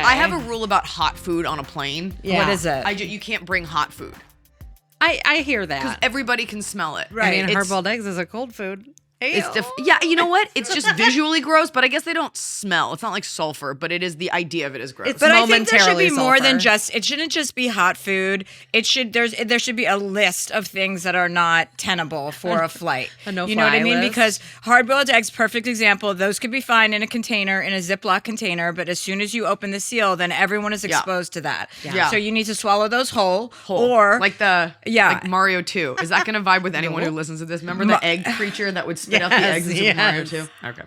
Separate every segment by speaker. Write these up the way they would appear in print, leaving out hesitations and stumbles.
Speaker 1: I have a rule about hot food on a plane.
Speaker 2: Yeah. What is it?
Speaker 1: You can't bring hot food.
Speaker 3: I hear
Speaker 1: Because
Speaker 3: that.
Speaker 1: everybody can smell it.
Speaker 3: Right. I mean, hard-boiled eggs is a cold food.
Speaker 1: Yeah, you know what? It's just visually gross, but I guess they don't smell. It's not like sulfur, but it is the idea of it is gross.
Speaker 2: But I think there should be more than just. It shouldn't just be hot food. It should. There should be a list of things that are not tenable for a flight.
Speaker 3: A no-fly
Speaker 2: You know what I mean?
Speaker 3: list.
Speaker 2: Because hard-boiled eggs, perfect example. Those could be fine in a container, in a Ziploc container. But as soon as you open the seal, then everyone is exposed to that.
Speaker 1: Yeah.
Speaker 2: So you need to swallow those whole. Or
Speaker 1: like like Mario 2. Is that going to vibe with anyone who listens to this? Remember the egg creature that would spit out the eggs in Super Mario 2? Okay.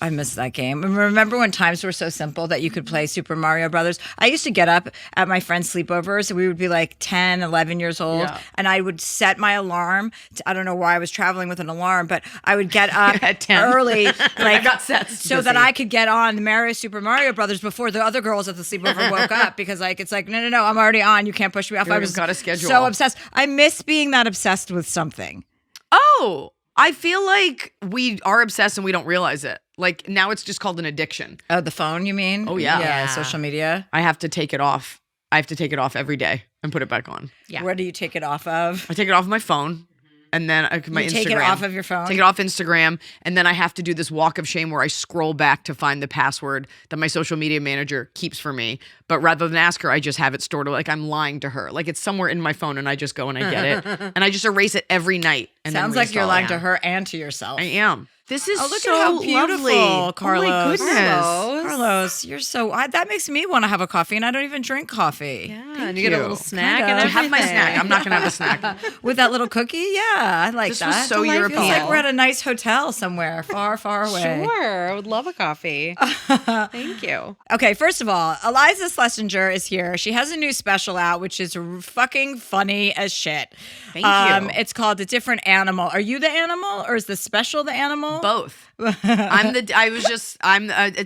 Speaker 2: I missed that game. Remember when times were so simple that you could play Super Mario Brothers? I used to get up at my friends' sleepovers. We would be like 10, 11 years old. And I would set my alarm. I don't know why I was traveling with an alarm, but I would get up
Speaker 1: at 10.
Speaker 2: early.
Speaker 1: I got sets
Speaker 2: so that I could get on the Super Mario Brothers before the other girls at the sleepover woke up. Because it's like, no, I'm already on. You can't push me off. I was
Speaker 1: got a schedule.
Speaker 2: So obsessed. I miss being that obsessed with something.
Speaker 1: Oh, I feel like we are obsessed and we don't realize it. Like now it's just called an addiction.
Speaker 2: Oh, the phone, you mean?
Speaker 1: Oh, yeah.
Speaker 2: Yeah, social media.
Speaker 1: I have to take it off. I have to take it off every day and put it back on.
Speaker 2: Yeah. Where do you take it off of?
Speaker 1: I take it off my phone. And then my Instagram.
Speaker 2: Take it off of your phone?
Speaker 1: Take it off Instagram. And then I have to do this walk of shame where I scroll back to find the password that my social media manager keeps for me. But rather than ask her, I just have it stored like I'm lying to her. Like it's somewhere in my phone and I just go and I get it. And I just erase it every night. And
Speaker 2: Sounds like you're lying to her and to yourself.
Speaker 1: I am. This is
Speaker 2: look
Speaker 1: so
Speaker 2: at how beautiful,
Speaker 1: lovely.
Speaker 2: Carlos.
Speaker 1: Oh my goodness.
Speaker 2: Carlos, you're so. that makes me want to have a coffee, and I don't even drink coffee.
Speaker 3: Yeah, and you get a little snack.
Speaker 2: Kind of.
Speaker 3: And
Speaker 1: Have my snack. I'm not going to have a snack.
Speaker 2: With that little cookie? Yeah, I like
Speaker 1: This
Speaker 2: that.
Speaker 1: was so European.
Speaker 2: It's like we're at a nice hotel somewhere far, far away.
Speaker 3: Sure, I would love a coffee. Thank you.
Speaker 2: Okay, first of all, Iliza Shlesinger is here. She has a new special out, which is fucking funny as shit.
Speaker 1: Thank you.
Speaker 2: It's called A Different Animal. Are you the animal, or is the special the animal?
Speaker 1: Both. It's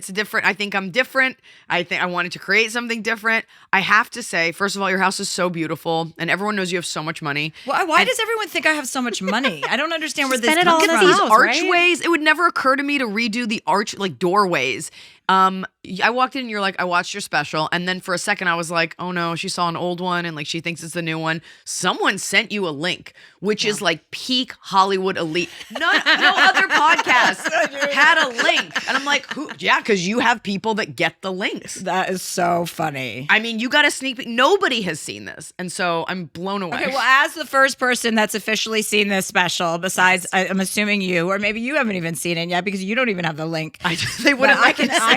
Speaker 1: different. I think I'm different. I think I wanted to create something different. I have to say, first of all, your house is so beautiful and everyone knows you have so much money.
Speaker 2: Why does everyone think I have so much money? I don't understand where this
Speaker 3: spend it
Speaker 2: comes
Speaker 3: all
Speaker 2: from.
Speaker 3: in the
Speaker 1: These
Speaker 3: house,
Speaker 1: archways,
Speaker 3: right?
Speaker 1: it would never occur to me to redo the doorways. I walked in and you're like, I watched your special. And then for a second I was like, oh no, she saw an old one and like she thinks it's the new one. Someone sent you a link, which is like peak Hollywood elite. No other podcast had a link. And I'm like, who? Yeah, because you have people that get the links.
Speaker 2: That is so funny.
Speaker 1: I mean, you got a sneak peek. Nobody has seen this. And so I'm blown away.
Speaker 2: Okay, well, as the first person that's officially seen this special, besides, I'm assuming you, or maybe you haven't even seen it yet because you don't even have the link.
Speaker 1: They wouldn't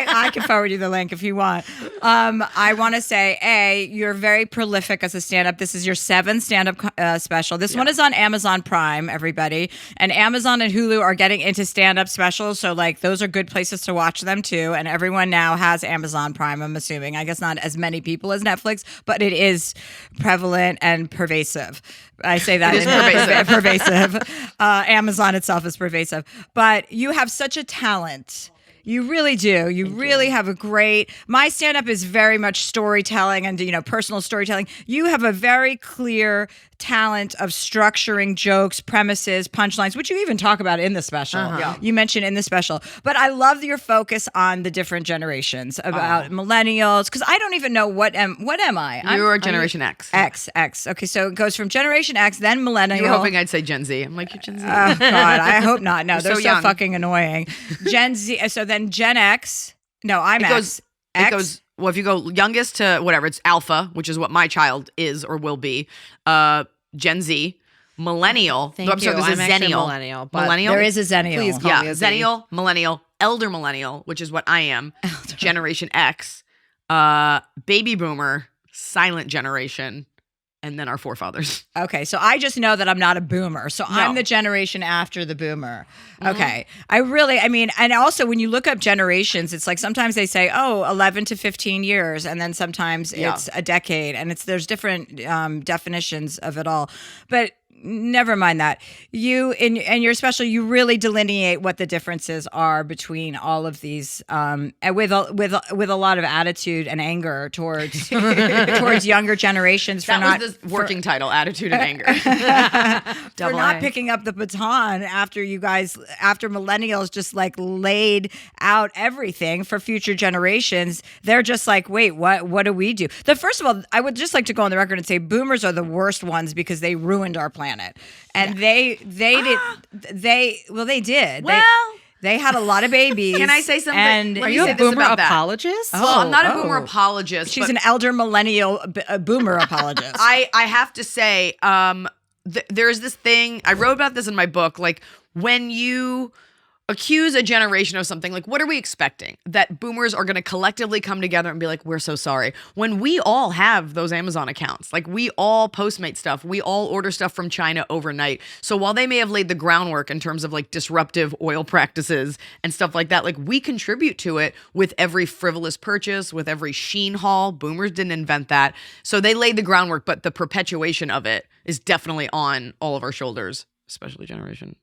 Speaker 2: I can forward you the link if you want. I want to say, you're very prolific as a stand-up. This is your 7th stand-up special. This one is on Amazon Prime, everybody. And Amazon and Hulu are getting into stand-up specials, so like those are good places to watch them too. And everyone now has Amazon Prime, I'm assuming. I guess not as many people as Netflix, but it is prevalent and pervasive. I say that
Speaker 1: It is
Speaker 2: pervasive. Amazon itself is pervasive. But you have such a talent. You really do. You really have a great. My stand-up is very much storytelling and personal storytelling. You have a very clear talent of structuring jokes, premises, punchlines, which you even talk about in the special.
Speaker 1: Yeah.
Speaker 2: You mentioned in the special. But I love your focus on the different generations, about millennials, because I don't even know what am I?
Speaker 1: You're Generation X.
Speaker 2: X. Okay, so it goes from Generation X, then millennial.
Speaker 1: You were hoping I'd say Gen Z. I'm like, you're Gen Z.
Speaker 2: Oh, God, I hope not. No, they're
Speaker 1: so
Speaker 2: so
Speaker 1: young.
Speaker 2: fucking annoying. Gen Z. So then Gen X. No, I'm X.
Speaker 1: It goes, well, if you go youngest to whatever, it's alpha, which is what my child is or will be. Gen Z, millennial.
Speaker 3: Thank
Speaker 1: I'm sorry,
Speaker 3: you.
Speaker 1: there's a
Speaker 3: I'm actually
Speaker 1: zennial.
Speaker 3: millennial, but
Speaker 1: Millennial?
Speaker 2: There is a zennial.
Speaker 3: Please call me a Z.
Speaker 1: Zennial, millennial, elder millennial, which is what I am. Generation X, baby boomer, silent generation, and then our forefathers.
Speaker 2: Okay, so I just know that I'm not a boomer. So I'm the generation after the boomer. Okay. And also when you look up generations, it's like sometimes they say, 11 to 15 years. And then sometimes it's a decade. And there's different definitions of it all. But never mind that. You in your special, you really delineate what the differences are between all of these, and with a lot of attitude and anger towards towards younger generations for
Speaker 1: That was the working title, Attitude and Anger.
Speaker 2: for not picking up the baton after millennials just like laid out everything for future generations. They're just like, wait, what do we do? First of all, I would just like to go on the record and say boomers are the worst ones because they ruined our planet. And they did.
Speaker 1: Well,
Speaker 2: they had a lot are
Speaker 1: Can I say something?
Speaker 2: And
Speaker 3: Are you a boomer apologist?
Speaker 1: Well, I'm not a boomer apologist.
Speaker 2: She's an elder millennial boomer apologist.
Speaker 1: I have to say, there's this thing, I wrote about this in my book, like when you accuse a generation of something, like what are we expecting? That boomers are going to collectively come together and be like, we're so sorry. When we all have those Amazon accounts, like we all Postmate stuff, we all order stuff from China overnight. So while they may have laid the groundwork in terms of like disruptive oil practices and stuff like that, like we contribute to it with every frivolous purchase, with every Shein haul. Boomers didn't invent that. So they laid the groundwork, but the perpetuation of it is definitely on all of our shoulders, especially Generation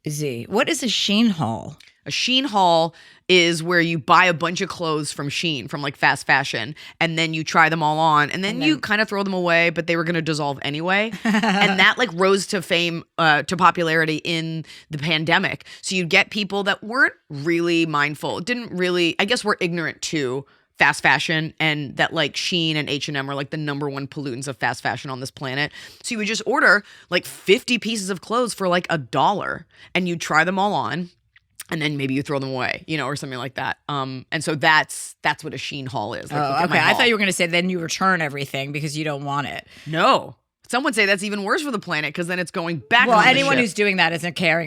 Speaker 1: Z.
Speaker 2: What is a Shein haul?
Speaker 1: A Shein haul is where you buy a bunch of clothes from Shein, from like fast fashion, and then you try them all on, and then you kind of throw them away, but they were going to dissolve anyway. And that like rose to fame, to popularity in the pandemic. So you'd get people that weren't really mindful, didn't really, I guess were ignorant to fast fashion, and that like Shein and H&M are like the number one pollutants of fast fashion on this planet. So you would just order like 50 pieces of clothes for like $1, and you try them all on, and then maybe you throw them away, or something like that. And so that's what a Shein haul is. Like,
Speaker 2: okay. I thought you were going to say then you return everything because you don't want it.
Speaker 1: No. Some would say that's even worse for the planet because then it's going back.
Speaker 2: Well,
Speaker 1: on
Speaker 2: anyone
Speaker 1: the ship.
Speaker 2: who's doing that doesn't care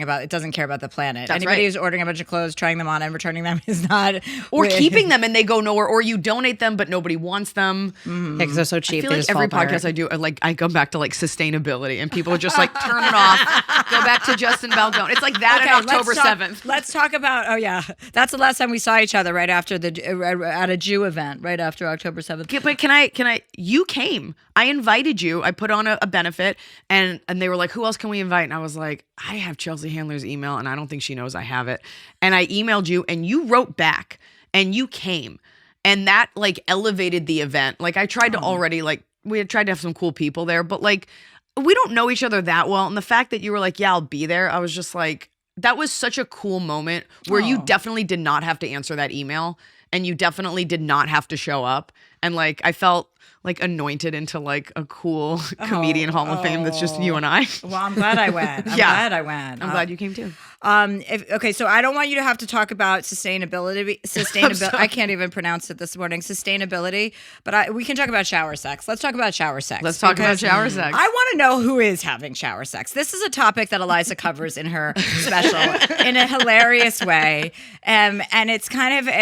Speaker 2: about the planet.
Speaker 1: That's
Speaker 2: Anybody
Speaker 1: right.
Speaker 2: who's ordering a bunch of clothes, trying them on, and returning them is not.
Speaker 1: Or keeping them and they go nowhere, or you donate them but nobody wants them.
Speaker 3: Because they're so cheap.
Speaker 1: I feel like every podcast I do, I go back to like sustainability, and people are just like turn it off, go back to Justin Baldone. It's like that on October 7th.
Speaker 2: Let's talk about. Oh yeah, that's the last time we saw each other. Right after at a Jew event, right after October 7th.
Speaker 1: But can I? You came. I invited you. I put on a benefit, and they were like, "Who else can we invite?" And I was like, "I have Chelsea Handler's email, and I don't think she knows I have it." And I emailed you, and you wrote back, and you came, and that like elevated the event. Like I tried to already we had tried to have some cool people there, but like we don't know each other that well. And the fact that you were like, "Yeah, I'll be there," I was just like, that was such a cool moment where you definitely did not have to answer that email, and you definitely did not have to show up, and like I felt like anointed into like a cool comedian hall of fame that's just you and I.
Speaker 2: Well, I'm glad I went. I'm
Speaker 1: glad you came too.
Speaker 2: Okay, so I don't want you to have to talk about sustainability. I can't even pronounce it this morning. Sustainability, but we can talk about shower sex. Let's talk about shower sex.
Speaker 1: Let's talk about shower sex.
Speaker 2: I want to know who is having shower sex. This is a topic that Eliza covers in her special in a hilarious way, and it's kind of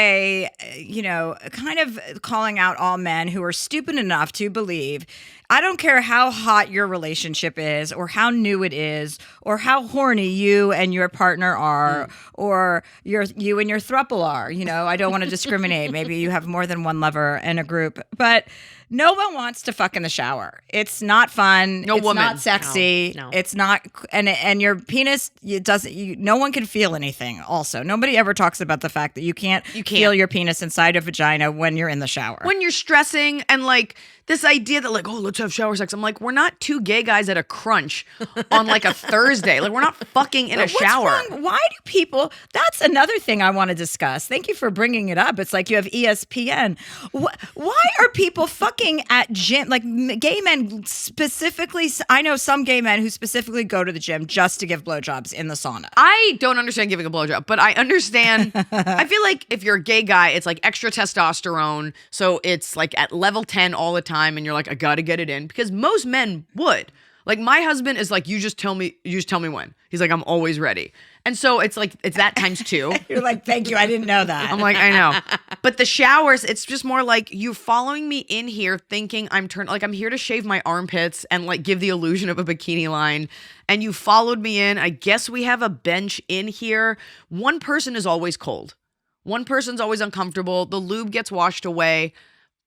Speaker 2: kind of calling out all men who are stupid enough to believe. I don't care how hot your relationship is, or how new it is, or how horny you and your partner are, or you and your throuple are. I don't want to discriminate. Maybe you have more than one lover in a group, but no one wants to fuck in the shower. It's not fun. It's not sexy.
Speaker 3: No.
Speaker 2: It's not, and your penis, it doesn't. No one can feel anything. Also, nobody ever talks about the fact that you can't feel your penis inside a vagina when you're in the shower.
Speaker 1: When you're stressing, and like this idea that like, oh, let's have shower sex. I'm like, we're not two gay guys at a crunch on like a Thursday. Like we're not fucking in a shower.
Speaker 2: What's wrong? Why do people? That's another thing I want to discuss. Thank you for bringing it up. It's like you have ESPN. Why are people fucking at gym? Like gay men specifically. I know some gay men who specifically go to the gym just to give blowjobs in the sauna.
Speaker 1: I don't understand giving a blowjob, but I understand. I feel like if you're a gay guy, it's like extra testosterone. So it's like at level 10 all the time. And you're like, I got to get it in, because most men would. Like my husband is like, you just tell me when. He's like, I'm always ready. And so it's like, it's that times 2.
Speaker 2: You're like, thank you. I didn't know that.
Speaker 1: I'm like, I know. But the showers, it's just more like you're following me in here thinking I'm here to shave my armpits and like give the illusion of a bikini line. And you followed me in. I guess we have a bench in here. One person is always cold. One person's always uncomfortable. The lube gets washed away.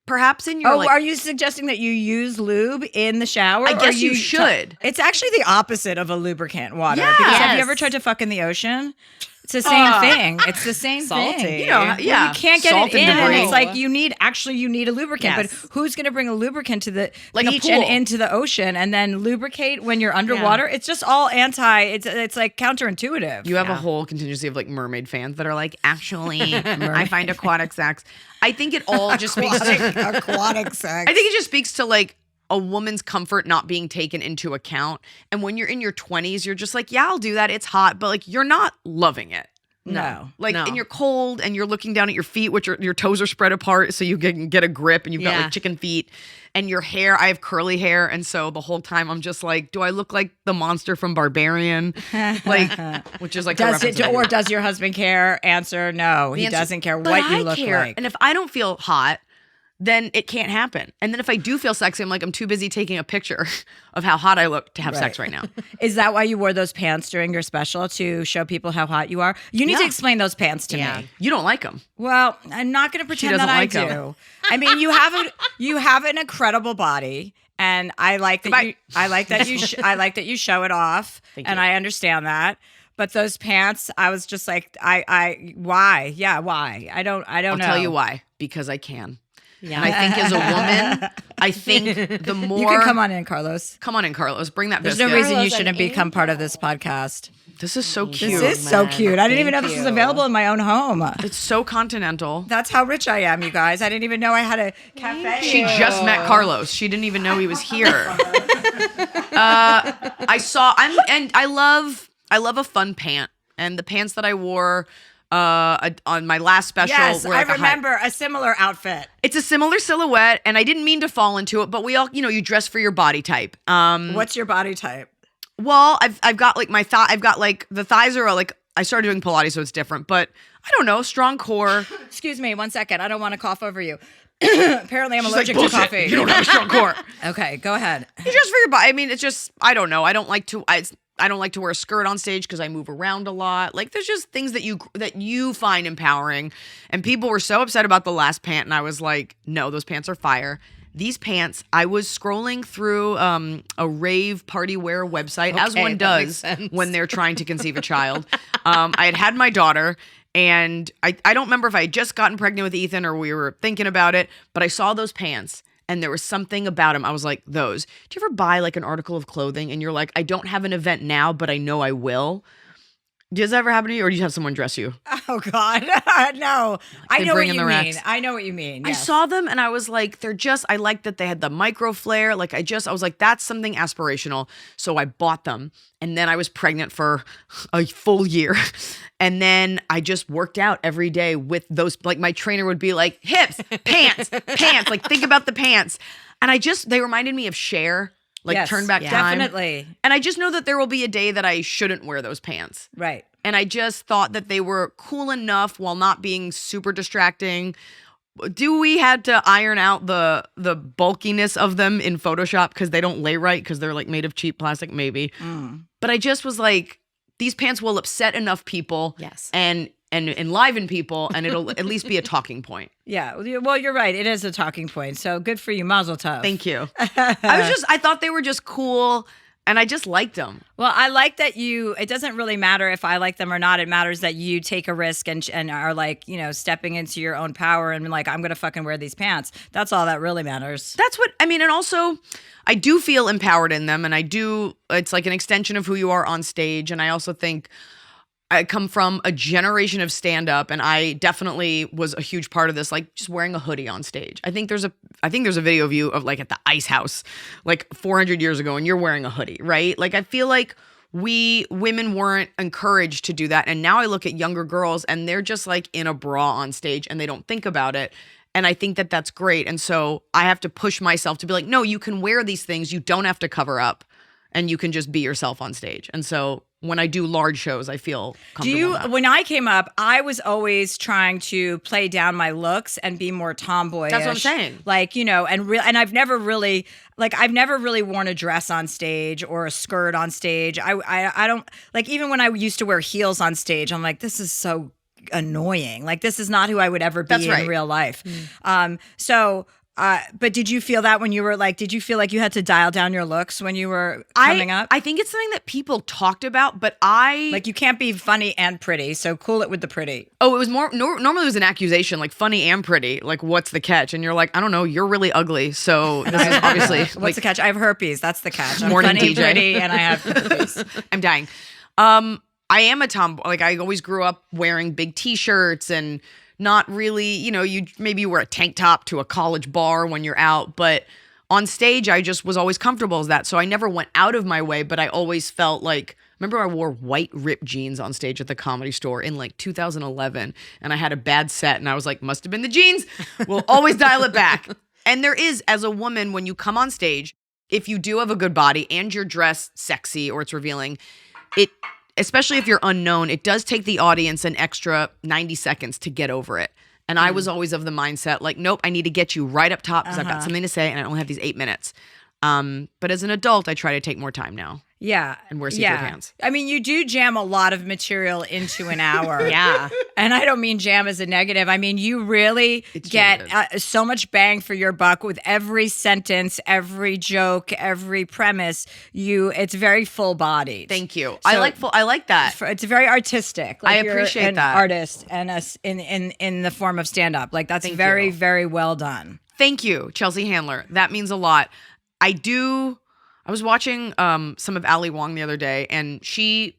Speaker 1: perhaps in your
Speaker 2: are you suggesting that you use lube in the shower?
Speaker 1: I
Speaker 2: or
Speaker 1: guess you should.
Speaker 2: It's actually the opposite of a lubricant water.
Speaker 1: Yeah.
Speaker 2: Because have you
Speaker 3: Yes.
Speaker 2: ever tried to fuck in the ocean? It's the same thing. It's the same
Speaker 3: Salty.
Speaker 2: thing.
Speaker 1: You know,
Speaker 2: Well,
Speaker 1: yeah.
Speaker 2: you can't get
Speaker 1: Salt
Speaker 2: it
Speaker 1: and
Speaker 2: in.
Speaker 1: debris.
Speaker 2: It's like you need a lubricant.
Speaker 3: Yes.
Speaker 2: But who's going to bring a lubricant to the
Speaker 1: Like a
Speaker 2: beach and
Speaker 1: pool.
Speaker 2: into the ocean and then lubricate when you're underwater? It's just all it's like counterintuitive.
Speaker 1: You have a whole contingency of like mermaid fans that are like, actually, I find aquatic sex. I think it all just speaks to
Speaker 2: aquatic sex.
Speaker 1: I think it just speaks to like a woman's comfort not being taken into account. And when you're in your 20s, you're just like, yeah, I'll do that. It's hot, but like you're not loving it.
Speaker 2: No.
Speaker 1: Like,
Speaker 3: No.
Speaker 1: and you're cold and you're looking down at your feet, which your toes are spread apart so you can get a grip, and you've got
Speaker 3: Yeah.
Speaker 1: like chicken feet. And your hair, I have curly hair. And so the whole time I'm just like, do I look like the monster from Barbarian? Like, which is like, a reference to-
Speaker 2: or does your husband care? Answer no.
Speaker 1: The
Speaker 2: He
Speaker 1: answer-
Speaker 2: doesn't care
Speaker 1: but
Speaker 2: what
Speaker 1: I
Speaker 2: you look
Speaker 1: care.
Speaker 2: like.
Speaker 1: And if I don't feel hot, then it can't happen. And then if I do feel sexy, I'm like, I'm too busy taking a picture of how hot I look to have sex right now.
Speaker 2: Is that why you wore those pants during your special, to show people how hot you are? You need to
Speaker 1: Yeah.
Speaker 2: explain those pants to
Speaker 3: Yeah.
Speaker 2: me.
Speaker 1: You don't like them.
Speaker 2: Well, I'm not going to pretend
Speaker 1: doesn't
Speaker 2: that I
Speaker 1: like
Speaker 2: do.
Speaker 1: 'em.
Speaker 2: I mean, you have an incredible body, and I like that
Speaker 1: Goodbye.
Speaker 2: I like that you show it off,
Speaker 1: Thank
Speaker 2: and
Speaker 1: you.
Speaker 2: I understand that. But those pants, I was just like, why? Yeah, why? I don't
Speaker 1: I'll
Speaker 2: know.
Speaker 1: tell you why. Because I can.
Speaker 3: Yeah.
Speaker 1: And I think as a woman, I think the more...
Speaker 2: You can come on in, Carlos.
Speaker 1: Come on in, Carlos. Bring that
Speaker 2: There's
Speaker 1: biscuit.
Speaker 2: no reason you
Speaker 3: Carlos, an
Speaker 2: shouldn't become part of this podcast.
Speaker 1: This is so cute.
Speaker 2: This is so
Speaker 3: man.
Speaker 2: cute. I didn't even know
Speaker 3: Thank
Speaker 2: this was
Speaker 3: you.
Speaker 2: available in my own home.
Speaker 1: It's so continental.
Speaker 2: That's how rich I am, you guys. I didn't even know I had a cafe.
Speaker 1: She just met Carlos. She didn't even know he was here. I love a fun pant. And the pants that I wore on my last special
Speaker 2: Yes,
Speaker 1: were
Speaker 2: I
Speaker 1: like
Speaker 2: remember a similar outfit.
Speaker 1: It's a similar silhouette, and I didn't mean to fall into it, but we all, you dress for your body type.
Speaker 2: What's your body type?
Speaker 1: Well, I've got like my thigh. I've got like the thighs are like, I started doing Pilates, so it's different. But I don't know, strong core.
Speaker 2: Excuse me, 1 second. I don't want to cough over you. Apparently, I'm
Speaker 1: She's
Speaker 2: allergic
Speaker 1: like,
Speaker 2: to
Speaker 1: "Bullshit.
Speaker 2: coffee.
Speaker 1: You don't have a strong core.
Speaker 2: Okay, go ahead.
Speaker 1: You dress for your body. I mean, it's just, I don't know. I don't like to wear a skirt on stage because I move around a lot. Like, there's just things that you find empowering. And people were so upset about the last pant, and I was like, no, those pants are fire. These pants, I was scrolling through a rave party wear website, as
Speaker 3: Okay,
Speaker 1: one
Speaker 3: that makes
Speaker 1: does
Speaker 3: sense.
Speaker 1: when they're trying to conceive a child. I had my daughter, and I don't remember if I had just gotten pregnant with Ethan or we were thinking about it, but I saw those pants. And there was something about them. I was like, those. Do you ever buy like an article of clothing and you're like, I don't have an event now, but I know I will? Does that ever happen to you, or do you have someone dress you?
Speaker 2: Oh, God. No. I
Speaker 1: They
Speaker 2: know what
Speaker 1: bring in
Speaker 2: you
Speaker 1: the
Speaker 2: mean.
Speaker 1: racks.
Speaker 2: I know what you mean.
Speaker 1: I
Speaker 2: Yes.
Speaker 1: saw them and I was like, I like that they had the micro flare. Like I was like, that's something aspirational. So I bought them. And then I was pregnant for a full year. And then I just worked out every day with those. Like my trainer would be like, hips, pants, pants. Like think about the pants. And they reminded me of Cher, like
Speaker 2: Yes,
Speaker 1: Turn Back
Speaker 3: yeah.
Speaker 1: Time.
Speaker 2: Definitely.
Speaker 1: And I just know that there will be a day that I shouldn't wear those pants.
Speaker 2: Right.
Speaker 1: And I just thought that they were cool enough while not being super distracting. Do we had to iron out the bulkiness of them in Photoshop because they don't lay right because they're like made of cheap plastic? Maybe. But I just was like, these pants will upset enough people.
Speaker 3: Yes.
Speaker 1: And enliven people, and it'll at least be a talking point.
Speaker 2: Yeah. Well, you're right. It is a talking point. So good for you. Mazel tov.
Speaker 1: Thank you. I thought they were just cool, and I just liked them.
Speaker 2: Well, I like that it doesn't really matter if I like them or not. It matters that you take a risk and are like, stepping into your own power and like, I'm going to fucking wear these pants. That's all that really matters.
Speaker 1: That's what I mean. And also, I do feel empowered in them, and it's like an extension of who you are on stage. And I also think I come from a generation of stand-up, and I definitely was a huge part of this, like just wearing a hoodie on stage. I think there's a video of you of like at the Ice House, like 400 years ago, and you're wearing a hoodie, right? Like I feel like women weren't encouraged to do that, and now I look at younger girls, and they're just like in a bra on stage, and they don't think about it. And I think that that's great. And so I have to push myself to be like, no, you can wear these things. You don't have to cover up, and you can just be yourself on stage. And so when I do large shows, I feel comfortable.
Speaker 2: When I came up, I was always trying to play down my looks and be more tomboyish.
Speaker 1: That's what I'm saying.
Speaker 2: Like, and I've never really worn a dress on stage or a skirt on stage. I don't like, even when I used to wear heels on stage, I'm like, this is so annoying. Like, this is not who I would ever be
Speaker 1: That's
Speaker 2: in
Speaker 1: right.
Speaker 2: real life. So But did you feel that when you were did you feel like you had to dial down your looks when you were coming up?
Speaker 1: I think it's something that people talked about, but I
Speaker 2: you can't be funny and pretty, so cool it with the pretty.
Speaker 1: Oh, it was more normally it was an accusation, like funny and pretty. Like, what's the catch? And you're like, I don't know, you're really ugly. So this is obviously
Speaker 2: what's the catch? I have herpes. That's the catch. I'm
Speaker 1: Morning
Speaker 2: funny,
Speaker 1: DJ.
Speaker 2: pretty, and I have herpes.
Speaker 1: I'm dying. I am a tomboy. Like, I always grew up wearing big t-shirts and not really, you maybe wear a tank top to a college bar when you're out, but on stage, I just was always comfortable as that. So I never went out of my way, but I always felt like, remember I wore white ripped jeans on stage at the Comedy Store in 2011, and I had a bad set, and I was like, must have been the jeans. We'll always dial it back. And there is, as a woman, when you come on stage, if you do have a good body and you're dressed sexy or it's revealing, especially if you're unknown, it does take the audience an extra 90 seconds to get over it. And I was always of the mindset, nope, I need to get you right up top because I've got something to say and I only have these 8 minutes. But as an adult, I try to take more time now.
Speaker 2: Yeah.
Speaker 1: And wear see-through pants.
Speaker 2: I mean, you do jam a lot of material into an hour.
Speaker 3: Yeah.
Speaker 2: And I don't mean jam as a negative. I mean, you really get so much bang for your buck with every sentence, every joke, every premise. It's very full bodied.
Speaker 1: Thank you.
Speaker 2: So
Speaker 1: I like that.
Speaker 2: It's very artistic.
Speaker 1: I appreciate
Speaker 2: you're an
Speaker 1: that.
Speaker 2: artist and in the form of stand up. That's very, very well done.
Speaker 1: Thank you, Chelsea Handler. That means a lot. I was watching some of Ali Wong the other day, and she's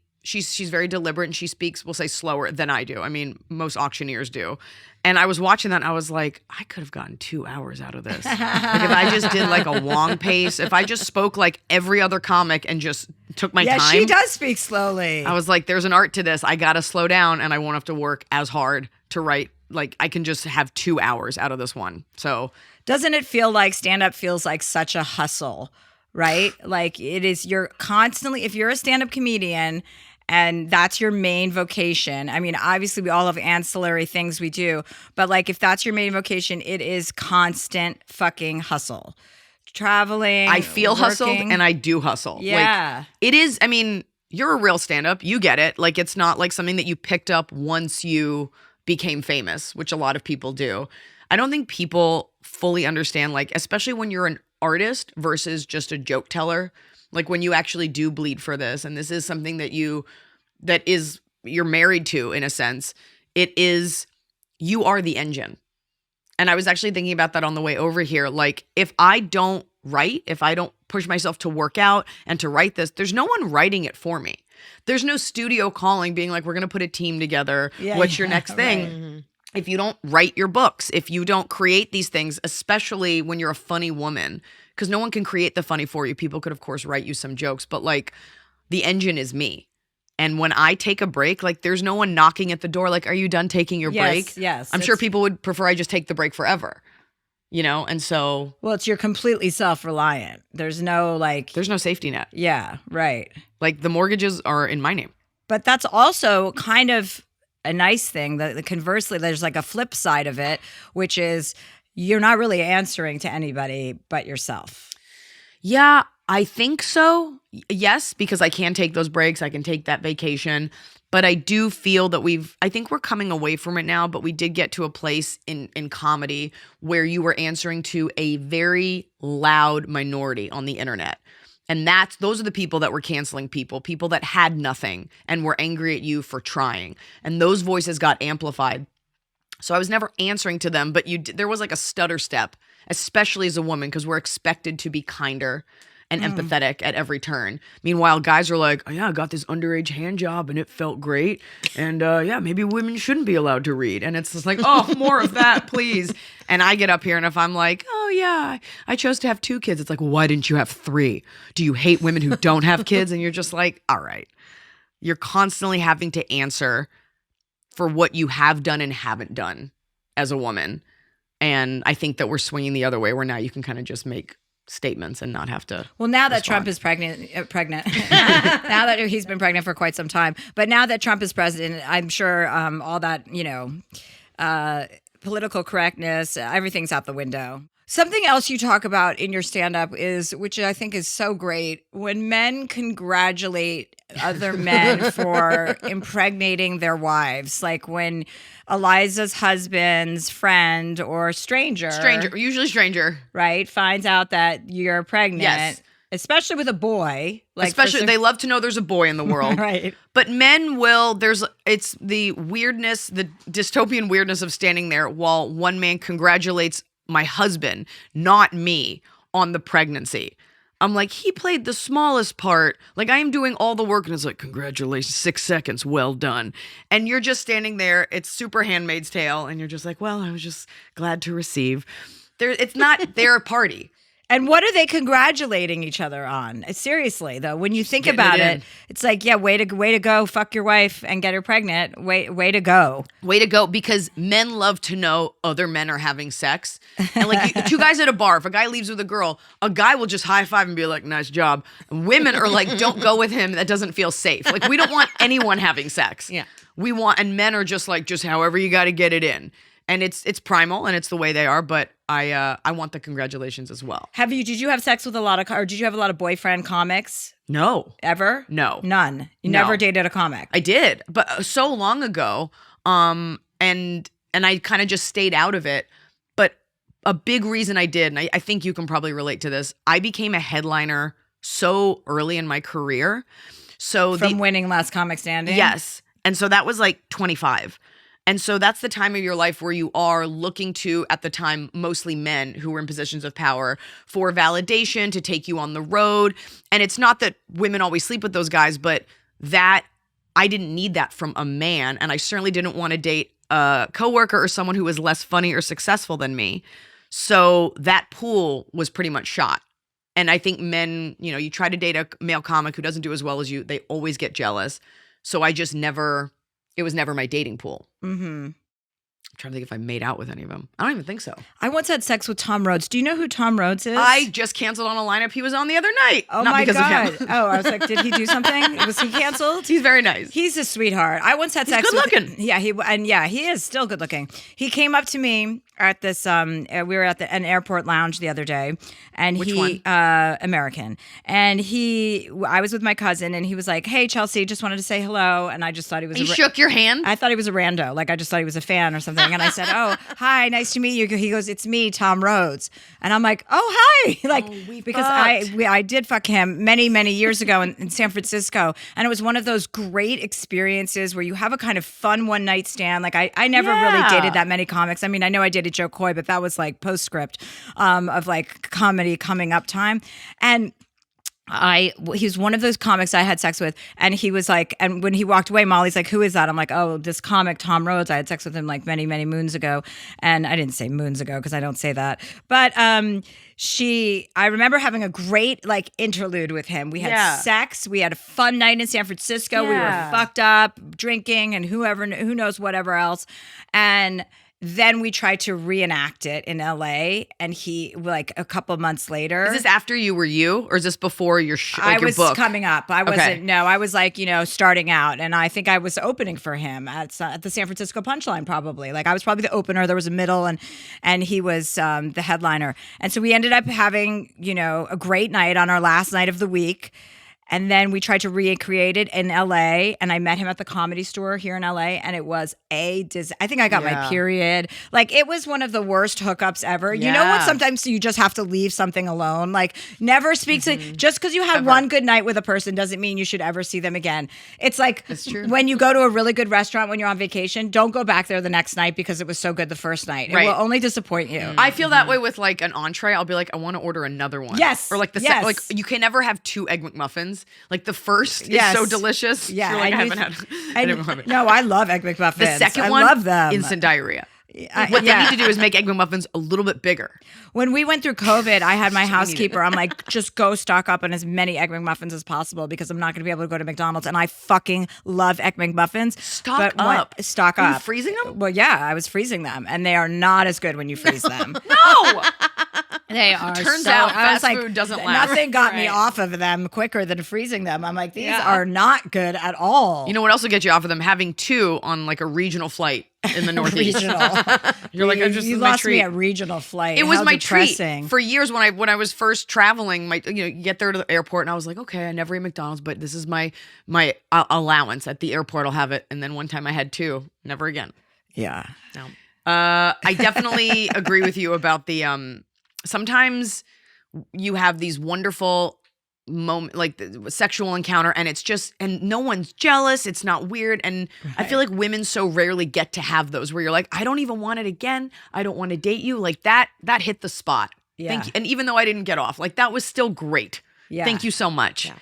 Speaker 1: very deliberate, and she speaks, we'll say, slower than I do. I mean, most auctioneers do. And I was watching that, and I was like, I could have gotten 2 hours out of this. If I just did a Wong pace, if I just spoke like every other comic and just took my time.
Speaker 2: Yeah, she does speak slowly.
Speaker 1: I was like, there's an art to this. I got to slow down, and I won't have to work as hard to write. I can just have 2 hours out of this one. So
Speaker 2: doesn't it feel like stand-up feels like such a hustle? Right? It is, you're constantly, if you're a stand-up comedian and that's your main vocation, I mean, obviously we all have ancillary things we do, but if that's your main vocation, it is constant fucking hustle. Traveling,
Speaker 1: I feel
Speaker 2: working.
Speaker 1: hustled and I do hustle.
Speaker 2: Yeah.
Speaker 1: It is, I mean, you're a real stand-up. You get it. It's not something that you picked up once you became famous, which a lot of people do. I don't think people fully understand, especially when you're an artist versus just a joke teller, when you actually do bleed for this, and this is something that you're married to in a sense, you are the engine. And I was actually thinking about that on the way over here. If I don't write, if I don't push myself to work out and to write this, there's no one writing it for me. There's no studio calling being we're going to put a team together. What's your next thing?
Speaker 2: Right.
Speaker 3: Mm-hmm.
Speaker 1: If you don't write your books, if you don't create these things, especially when you're a funny woman, because no one can create the funny for you. People could, of course, write you some jokes, but the engine is me. And when I take a break, there's no one knocking at the door, are you done taking your break?
Speaker 2: Yes.
Speaker 1: I'm sure people would prefer I just take the break forever, and so.
Speaker 2: Well, you're completely self-reliant. There's no
Speaker 1: There's no safety net.
Speaker 2: Yeah, right.
Speaker 1: The mortgages are in my name.
Speaker 2: But that's also kind of a nice thing. That conversely, there's a flip side of it, which is you're not really answering to anybody but yourself.
Speaker 1: Yeah, I think so. Yes, because I can take those breaks. I can take that vacation. But I do feel that I think we're coming away from it now, but we did get to a place in comedy where you were answering to a very loud minority on the internet. And those are the people that were canceling people that had nothing and were angry at you for trying. And those voices got amplified. So I was never answering to them, but there was a stutter step, especially as a woman, because we're expected to be kinder and empathetic at every turn. Meanwhile, guys are like, oh, yeah, I got this underage hand job and it felt great. And yeah, maybe women shouldn't be allowed to read. And it's just oh, more of that, please. And I get up here and if I'm like, oh yeah, I chose to have 2 kids. It's well, why didn't you have 3? Do you hate women who don't have kids? And you're just all right. You're constantly having to answer for what you have done and haven't done as a woman. And I think that we're swinging the other way where now you can kind of just make statements and not have to.
Speaker 2: Well, now that Trump is pregnant, now that he's been pregnant for quite some time, but now that Trump is president, I'm sure all that, political correctness, everything's out the window. Something else you talk about in your stand-up is, which I think is so great, when men congratulate other men for impregnating their wives. Like when Eliza's husband's friend or stranger,
Speaker 1: usually stranger,
Speaker 2: right, finds out that you're pregnant.
Speaker 1: Yes.
Speaker 2: Especially with a boy. Like
Speaker 1: especially, they love to know there's a boy in the world.
Speaker 2: Right.
Speaker 1: But men will, it's the weirdness, the dystopian weirdness of standing there while one man congratulates my husband, not me, on the pregnancy. I'm like, he played the smallest part. Like, I am doing all the work, and it's like, congratulations, 6 seconds, well done. And you're just standing there. It's super Handmaid's Tale, and you're just like, well, I was just glad to receive. It's not their party.
Speaker 2: And what are they congratulating each other on? Seriously, though, when you think
Speaker 1: Getting
Speaker 2: about
Speaker 1: it
Speaker 2: it,
Speaker 1: in.
Speaker 2: it's like, yeah, way to go, fuck your wife and get her pregnant. Way to go.
Speaker 1: Way to go, because men love to know other men are having sex. And like two guys at a bar, if a guy leaves with a girl, a guy will just high five and be like, nice job. And women are like, don't go with him. That doesn't feel safe. Like, we don't want anyone having sex.
Speaker 3: Yeah.
Speaker 1: And men are just like, just however you got to get it in. And it's primal and it's the way they are, but I want the congratulations as well.
Speaker 2: Did you have sex with or did you have a lot of boyfriend comics?
Speaker 1: No.
Speaker 2: Ever?
Speaker 1: No.
Speaker 2: None. You
Speaker 1: No.
Speaker 2: never dated a comic?
Speaker 1: I did, but so long ago. And I kind of just stayed out of it. But a big reason I did, and I think you can probably relate to this, I became a headliner so early in my career. So
Speaker 2: From winning Last Comic Standing?
Speaker 1: Yes. And so that was like 25. And so that's the time of your life where you are looking to, at the time, mostly men who were in positions of power for validation, to take you on the road. And it's not that women always sleep with those guys, but that I didn't need that from a man. And I certainly didn't want to date a coworker or someone who was less funny or successful than me. So that pool was pretty much shot. And I think men, you try to date a male comic who doesn't do as well as you, they always get jealous. So I just it was never my dating pool.
Speaker 2: Mm-hmm.
Speaker 1: I'm trying to think if I made out with any of them. I don't even think so.
Speaker 2: I once had sex with Tom Rhodes. Do you know who Tom Rhodes is?
Speaker 1: I just canceled on a lineup he was on the other night.
Speaker 2: Oh,
Speaker 1: Not
Speaker 2: my
Speaker 1: because
Speaker 2: God.
Speaker 1: of him.
Speaker 2: Oh, I was like, did he do something? Was he canceled?
Speaker 1: He's very nice.
Speaker 2: He's a sweetheart. I once had
Speaker 1: He's
Speaker 2: sex
Speaker 1: good looking.
Speaker 2: Yeah, he is still good looking. He came up to me at this we were at an airport lounge the other day, and
Speaker 1: Which
Speaker 2: he
Speaker 1: one?
Speaker 2: American. And I was with my cousin, and he was like, "Hey, Chelsea, just wanted to say hello." And I just thought he was
Speaker 1: He shook your hand?
Speaker 2: I thought he was a rando. Like, I just thought he was a fan or something. And I said, "Oh, hi, nice to meet you." He goes, "It's me, Tom Rhodes." And I'm like, "Oh, hi." Like,
Speaker 1: we
Speaker 2: because
Speaker 1: fucked.
Speaker 2: I did fuck him many, many years ago in San Francisco. And it was one of those great experiences where you have a kind of fun one night stand. Like, I never really
Speaker 1: Yeah.
Speaker 2: dated that many comics. I mean, I know I dated Joe Coy, but that was like postscript of like comedy coming up time. And he's one of those comics I had sex with, and he was like, and when he walked away, Molly's like, "Who is that?" I'm like, "Oh, this comic, Tom Rhodes. I had sex with him like many, many moons ago." And I didn't say moons ago because I don't say that. But I remember having a great like interlude with him. We had
Speaker 1: Yeah.
Speaker 2: sex. We had a fun night in San Francisco. We
Speaker 1: Yeah.
Speaker 2: were fucked up, drinking, and who knows whatever else. And then we tried to reenact it in LA, and he, like, a couple months later.
Speaker 1: Is this after you were you, or is this before your
Speaker 2: I
Speaker 1: your
Speaker 2: was
Speaker 1: book?
Speaker 2: coming up. I wasn't.
Speaker 1: Okay.
Speaker 2: No, I was like, starting out, and I think I was opening for him at the San Francisco Punchline. Probably, like, I was probably the opener. There was a middle, and he was the headliner. And so we ended up having a great night on our last night of the week. And then we tried to recreate it in LA, and I met him at the Comedy Store here in LA, and it was I think I got my
Speaker 1: Yeah.
Speaker 2: period. Like, it was one of the worst hookups ever. You know what?
Speaker 1: Yeah.
Speaker 2: Sometimes you just have to leave something alone. Like, never speak to, just because you had one good night with a person doesn't mean you should ever see them again. It's like
Speaker 1: That's true.
Speaker 2: when you go to a really good restaurant when you're on vacation, don't go back there the next night because it was so good the first night. It
Speaker 1: Right.
Speaker 2: will only disappoint you.
Speaker 1: I feel that way with like an entree. I'll be like, I want to order another one.
Speaker 2: Yes.
Speaker 1: Or like
Speaker 2: Yes.
Speaker 1: like you can never have two egg McMuffins. Like the first
Speaker 2: Yes.
Speaker 1: is so delicious.
Speaker 2: Yeah,
Speaker 1: You're like,
Speaker 2: and
Speaker 1: I
Speaker 2: you-
Speaker 1: haven't had. I
Speaker 2: And,
Speaker 1: never have it.
Speaker 2: no, I love Egg McMuffins.
Speaker 1: The second
Speaker 2: I
Speaker 1: one,
Speaker 2: love them.
Speaker 1: instant diarrhea.
Speaker 2: I-
Speaker 1: What
Speaker 2: yeah.
Speaker 1: they need to do is make egg McMuffins a little bit bigger.
Speaker 2: When we went through COVID, I had my
Speaker 1: So
Speaker 2: housekeeper. I'm like, just go stock up on as many Egg McMuffins as possible because I'm not going to be able to go to McDonald's. And I fucking love Egg McMuffins.
Speaker 1: Stock up.
Speaker 2: Stock
Speaker 1: Are you
Speaker 2: up.
Speaker 1: freezing them?
Speaker 2: Well, yeah, I was freezing them, and they are not as good when you freeze them.
Speaker 1: No.
Speaker 2: They are.
Speaker 1: Turns
Speaker 2: so,
Speaker 1: out
Speaker 2: I was
Speaker 1: fast food doesn't last.
Speaker 2: Nothing got me
Speaker 3: Right.
Speaker 2: off of them quicker than freezing them. I'm like, these
Speaker 3: Yeah.
Speaker 2: are not good at all.
Speaker 1: You know what else will get you off of them? Having 2 on like a regional flight in the Northeast.
Speaker 2: regional.
Speaker 1: You're like, I just
Speaker 2: you
Speaker 1: this is my
Speaker 2: lost me
Speaker 1: treat.
Speaker 2: at regional flight.
Speaker 1: It was
Speaker 2: How
Speaker 1: my
Speaker 2: depressing.
Speaker 1: treat for years when I was first traveling. You get there to the airport, and I was like, okay, I never eat McDonald's, but this is my allowance at the airport. I'll have it. And then one time I had 2, never again.
Speaker 2: Yeah.
Speaker 1: No. I definitely agree with you about the sometimes you have these wonderful moment like the sexual encounter and it's just and no one's jealous, it's not weird, and I feel like women so rarely get to have those where you're like, I don't even want it again, I don't want to date you, like that hit the spot.
Speaker 2: Yeah.
Speaker 1: Thank you. And even though I didn't get off, like that was still great.
Speaker 2: Yeah.
Speaker 1: Thank you so much.
Speaker 3: Yeah.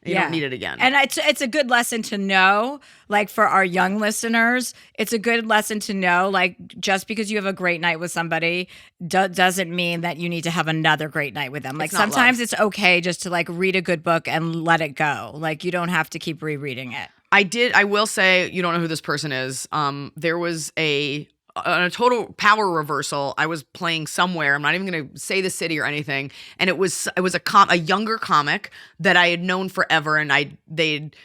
Speaker 1: You don't need it again.
Speaker 2: And it's a good lesson to know, like for our young listeners, it's a good lesson to know, like just because you have a great night with somebody doesn't mean that you need to have another great night with them. Like
Speaker 1: It's not
Speaker 2: sometimes
Speaker 1: love.
Speaker 2: it's okay just to like read a good book and let it go. Like you don't have to keep rereading it.
Speaker 1: I will say, you don't know who this person is. There was a total power reversal. I was playing somewhere. I'm not even going to say the city or anything. And it was a younger comic that I had known forever. And they'd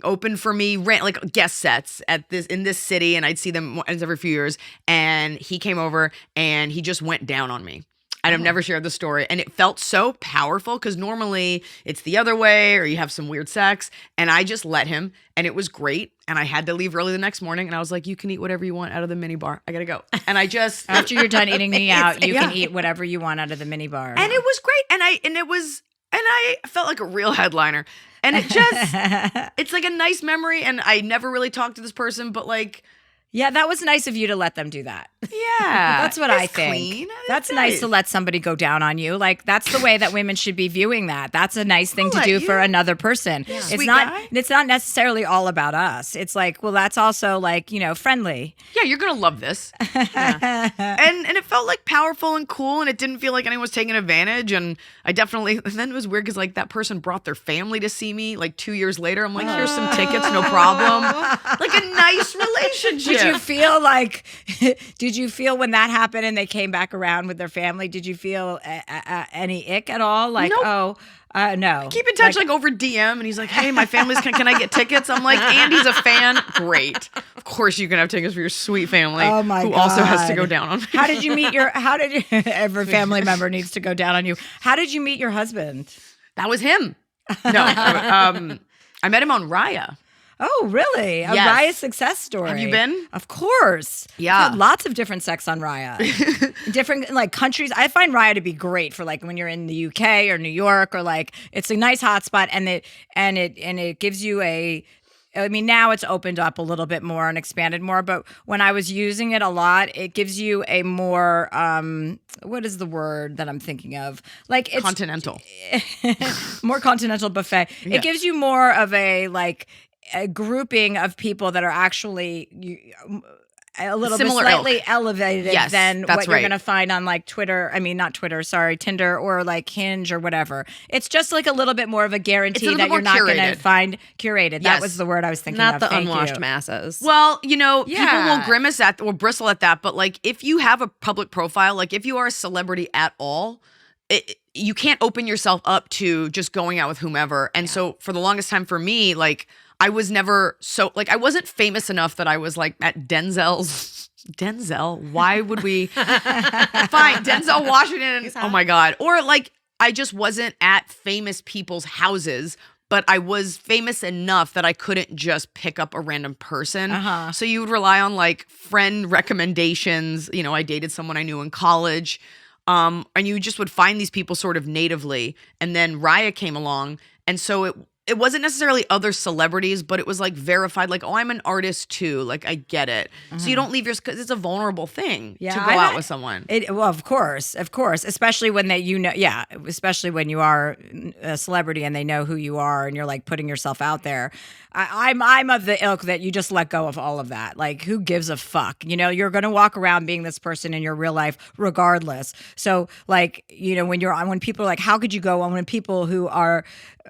Speaker 1: opened for me, ran like guest sets in this city. And I'd see them once every few years. And he came over and he just went down on me. I've never shared the story. And it felt so powerful because normally it's the other way or you have some weird sex. And I just let him and it was great. And I had to leave early the next morning. And I was like, you can eat whatever you want out of the mini bar. I got to go. And I just.
Speaker 2: After you're done eating me out, you can
Speaker 1: Yeah.
Speaker 2: eat whatever you want out of the mini bar.
Speaker 1: And it was great. And I felt like a real headliner. And it just, it's like a nice memory. And I never really talked to this person, but like.
Speaker 2: Yeah, that was nice of you to let them do that.
Speaker 1: Yeah.
Speaker 2: That's what
Speaker 1: it's
Speaker 2: I think.
Speaker 1: Clean.
Speaker 2: That's nice to let somebody go down on you. Like that's the way that women should be viewing that. That's a nice thing to
Speaker 1: let
Speaker 2: do
Speaker 1: you.
Speaker 2: for another person.
Speaker 1: Yeah.
Speaker 2: It's
Speaker 1: Sweet
Speaker 2: not
Speaker 1: guy.
Speaker 2: it's not necessarily all about us. It's like, well, that's also like, friendly.
Speaker 1: Yeah, you're gonna love this. Yeah. and it felt like powerful and cool, and it didn't feel like anyone was taking advantage. And I definitely. And then it was weird because like that person brought their family to see me like 2 years later. I'm like, here's some tickets, no problem. Like a nice relationship.
Speaker 2: Did you feel did you feel when that happened and they came back around with their family, did you feel any ick at all? Like,
Speaker 1: Nope.
Speaker 2: No.
Speaker 1: Keep in touch like over DM, and he's like, hey, my family's can I get tickets? I'm like, Andy's a fan. Great. Of course you can have tickets for your sweet family
Speaker 2: Oh my
Speaker 1: who also has to
Speaker 2: God.
Speaker 1: go down on me.
Speaker 2: Every family member needs to go down on you. How did you meet your husband?
Speaker 1: That was him. No. I met him on Raya.
Speaker 2: Oh, really? A
Speaker 1: Yes.
Speaker 2: Raya success story.
Speaker 1: Have you been?
Speaker 2: Of course.
Speaker 1: Yeah.
Speaker 2: I've had lots of different sex on Raya. Different like countries. I find Raya to be great for like when you're in the UK or New York or like it's a nice hotspot and it gives you now it's opened up a little bit more and expanded more, but when I was using it a lot, it gives you a more what is the word that I'm thinking of? Like it's
Speaker 1: Continental.
Speaker 2: more continental buffet.
Speaker 1: Yeah.
Speaker 2: It gives you more of a grouping of people that are actually a little
Speaker 1: Similar
Speaker 2: bit slightly
Speaker 1: ilk.
Speaker 2: elevated
Speaker 1: Yes,
Speaker 2: than
Speaker 1: that's
Speaker 2: what you're
Speaker 1: right.
Speaker 2: going to find on like Twitter. I mean, not Twitter, sorry, Tinder or like Hinge or whatever. It's just like a little bit more of a guarantee
Speaker 1: little
Speaker 2: that
Speaker 1: bit more
Speaker 2: you're not going to
Speaker 1: curated.
Speaker 2: find curated. That
Speaker 1: Yes.
Speaker 2: was the word I was thinking
Speaker 3: Not
Speaker 2: of.
Speaker 3: the
Speaker 2: Thank
Speaker 3: unwashed
Speaker 2: you.
Speaker 3: masses.
Speaker 1: Well, people
Speaker 3: Yeah.
Speaker 1: will grimace at or bristle at that, but like if you have a public profile, like if you are a celebrity at all, you can't open yourself up to just going out with whomever. And so for the longest time for me, like I was never I wasn't famous enough that I was like at Denzel's. Denzel, why would we? Fine, Denzel Washington. Oh my God. Or like I just wasn't at famous people's houses. But I was famous enough that I couldn't just pick up a random person.
Speaker 2: Uh-huh.
Speaker 1: So you would rely on like friend recommendations. I dated someone I knew in college. And you just would find these people sort of natively. And then Raya came along. And so it wasn't necessarily other celebrities, but it was like verified, like, oh, I'm an artist too. Like, I get it. So you don't leave because it's a vulnerable thing to go out with someone.
Speaker 2: Well, of course, especially when especially when you are a celebrity and they know who you are and you're like putting yourself out there. I'm of the ilk that you just let go of all of that. Like, who gives a fuck? You're going to walk around being this person in your real life regardless. So, like, when people are like, how could you go on? When people who are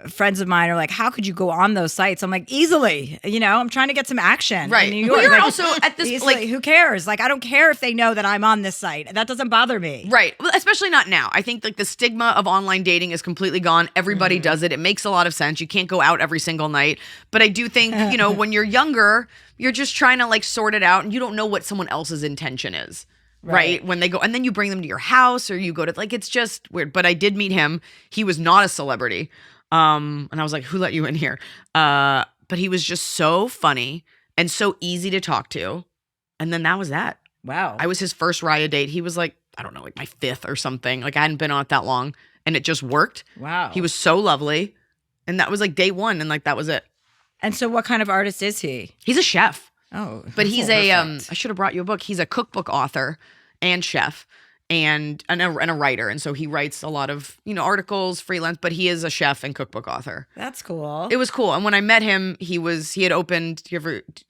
Speaker 2: friends of mine are like, like, how could you go on those sites? I'm like, easily, I'm trying to get some action.
Speaker 1: Right.
Speaker 2: In New
Speaker 1: Well,
Speaker 2: York.
Speaker 1: you're
Speaker 2: Like,
Speaker 1: also at this,
Speaker 2: easily,
Speaker 1: like,
Speaker 2: who cares? Like, I don't care if they know that I'm on this site. That doesn't bother me.
Speaker 1: right. Well, especially not now. I think like the stigma of online dating is completely gone. Everybody does it. It makes a lot of sense. You can't go out every single night. But I do think, when you're younger, you're just trying to like sort it out and you don't know what someone else's intention is. Right. When they go, and then you bring them to your house or you go to, like, it's just weird. But I did meet him. He was not a celebrity. And I was like, who let you in here? But he was just so funny and so easy to talk to. And then that was that.
Speaker 2: Wow.
Speaker 1: I was his first Raya date. He was like, I don't know, like my fifth or something. Like I hadn't been on it that long and it just worked.
Speaker 2: Wow.
Speaker 1: He was so lovely. And that was like day one. And like, that was it.
Speaker 2: And so what kind of artist is he?
Speaker 1: He's a chef.
Speaker 2: Oh,
Speaker 1: But he's
Speaker 2: perfect.
Speaker 1: I should have brought you a book. He's a cookbook author and chef and a writer. And so he writes a lot of, articles, freelance, but he is a chef and cookbook author.
Speaker 2: That's cool.
Speaker 1: It was cool. And when I met him, he had opened,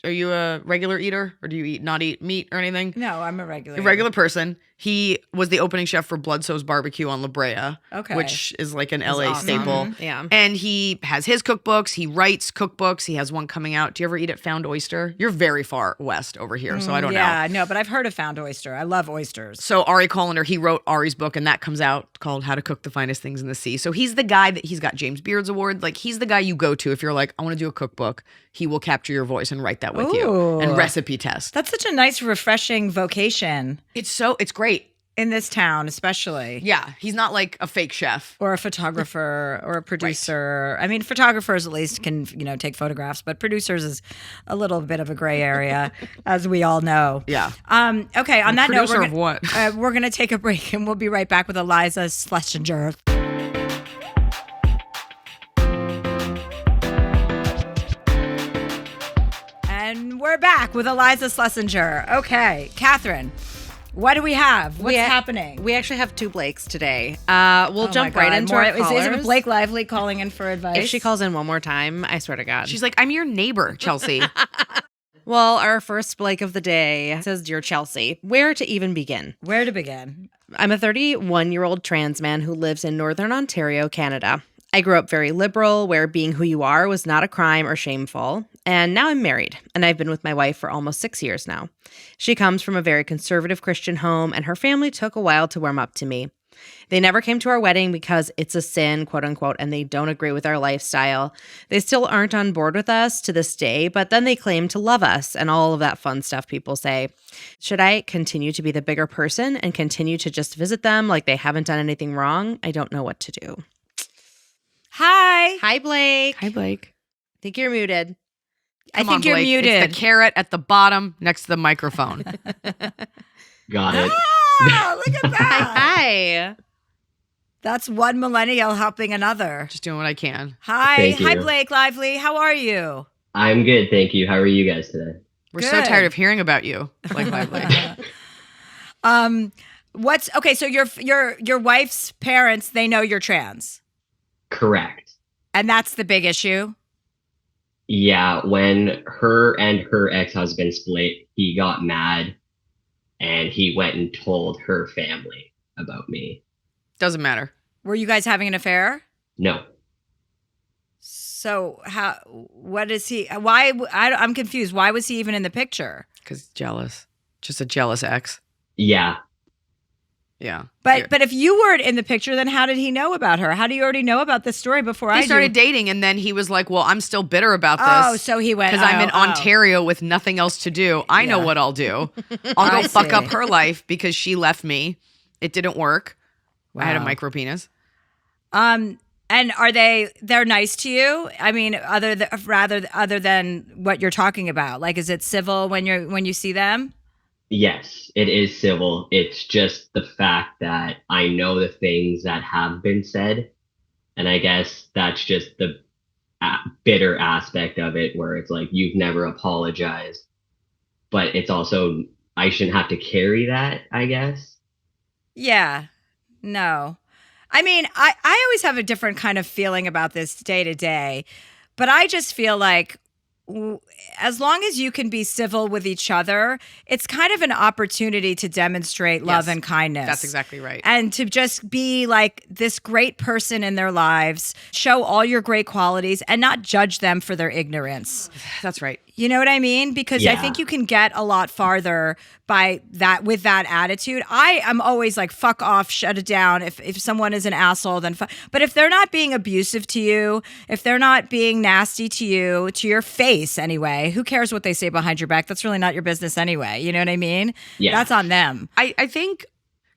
Speaker 1: are you a regular eater or do you not eat meat or anything?
Speaker 2: No, I'm a regular.
Speaker 1: A regular person. He was the opening chef for Bloodsoe's Barbecue on La Brea,
Speaker 2: Okay.
Speaker 1: which is like an LA
Speaker 3: awesome.
Speaker 1: staple.
Speaker 3: Yeah.
Speaker 1: And he has his cookbooks. He writes cookbooks. He has one coming out. Do you ever eat at Found Oyster? You're very far west over here, so I don't know.
Speaker 2: Yeah, no, but I've heard of Found Oyster. I love oysters.
Speaker 1: So Ari Colander, he wrote Ari's book, and that comes out called How to Cook the Finest Things in the Sea. So he's the guy that he's got James Beard's award. Like he's the guy you go to if you're like, I want to do a cookbook. He will capture your voice and write that with you
Speaker 2: Ooh.
Speaker 1: and recipe test.
Speaker 2: That's such a nice, refreshing vocation
Speaker 1: It's great.
Speaker 2: in this town, especially.
Speaker 1: Yeah, he's not like a fake chef.
Speaker 2: Or a photographer or a producer. I mean, photographers at least can, take photographs, but producers is a little bit of a gray area, as we all know.
Speaker 1: Yeah.
Speaker 2: Okay, on that note,
Speaker 1: Producer of what?
Speaker 2: We're going to take a break and we'll be right back with Iliza Shlesinger. And we're back with Iliza Shlesinger. Okay, Catherine, what do we have? What's happening?
Speaker 3: We actually have two Blakes today. We'll
Speaker 2: Oh
Speaker 3: jump
Speaker 2: my
Speaker 3: right
Speaker 2: God.
Speaker 3: into
Speaker 2: More-
Speaker 3: our callers.
Speaker 2: Is it Blake Lively calling in for advice?
Speaker 3: If she calls in one more time, I swear to God.
Speaker 1: She's like, I'm your neighbor, Chelsea.
Speaker 3: Well, our first Blake of the day says, Dear Chelsea, where to even begin?
Speaker 2: Where to begin?
Speaker 3: I'm a 31-year-old trans man who lives in Northern Ontario, Canada. I grew up very liberal, where being who you are was not a crime or shameful. And now I'm married, and I've been with my wife for almost 6 years now. She comes from a very conservative Christian home, and her family took a while to warm up to me. They never came to our wedding because it's a sin, quote unquote, and they don't agree with our lifestyle. They still aren't on board with us to this day, but then they claim to love us and all of that fun stuff people say. Should I continue to be the bigger person and continue to just visit them like they haven't done anything wrong? I don't know what to do.
Speaker 2: Hi.
Speaker 3: Hi, Blake.
Speaker 1: Hi, Blake.
Speaker 3: I think you're muted.
Speaker 2: I think you're muted.
Speaker 1: It's the carrot at the bottom next to the microphone.
Speaker 4: Got it.
Speaker 2: Ah, look at that.
Speaker 3: Hi.
Speaker 2: That's one millennial helping another.
Speaker 1: Just doing what I can.
Speaker 2: Hi.
Speaker 4: Thank
Speaker 2: Hi,
Speaker 4: you.
Speaker 2: Blake Lively. How are you?
Speaker 4: I'm good, thank you. How are you guys today?
Speaker 1: We're so
Speaker 2: Good.
Speaker 1: tired of hearing about you. Like Lively.
Speaker 2: What's okay, so your wife's parents, they know you're trans.
Speaker 4: Correct.
Speaker 2: And that's the big issue.
Speaker 4: Yeah, when her and her ex-husband split, he got mad and he went and told her family about me.
Speaker 1: Doesn't matter.
Speaker 2: Were you guys having an affair?
Speaker 4: No.
Speaker 2: So what is he, why, I'm confused. Why was he even in the picture?
Speaker 1: Because jealous. Just a jealous ex.
Speaker 4: Yeah.
Speaker 1: Yeah.
Speaker 2: But if you weren't in the picture, then how did he know about her? How do you already know about this story before I
Speaker 1: They started
Speaker 2: do?
Speaker 1: dating, and then he was like, well, I'm still bitter about this.
Speaker 2: Oh, so he went,
Speaker 1: Because I'm in
Speaker 2: oh.
Speaker 1: Ontario with nothing else to do. I know
Speaker 2: Yeah.
Speaker 1: what I'll do. I'll
Speaker 2: I
Speaker 1: go fuck
Speaker 2: see.
Speaker 1: up her life because she left me. It didn't work. I had a
Speaker 2: Wow.
Speaker 1: micro penis.
Speaker 2: And they're nice to you? I mean, other than what you're talking about, like, is it civil when you see them?
Speaker 4: Yes, it is civil. It's just the fact that I know the things that have been said. And I guess that's just the bitter aspect of it, where it's like, you've never apologized. But it's also, I shouldn't have to carry that, I guess.
Speaker 2: Yeah. No. I mean, I always have a different kind of feeling about this day to day, but I just feel like as long as you can be civil with each other, it's kind of an opportunity to demonstrate love and kindness.
Speaker 1: That's exactly right.
Speaker 2: And to just be like this great person in their lives, show all your great qualities and not judge them for their ignorance.
Speaker 1: That's right.
Speaker 2: You know what I mean? Because I think you can get a lot farther by that with that attitude. I am always like, fuck off, shut it down. If someone is an asshole, then but if they're not being abusive to you, if they're not being nasty to you, to your face anyway, who cares what they say behind your back? That's really not your business anyway. You know what I mean?
Speaker 4: Yeah.
Speaker 2: That's on them.
Speaker 1: I think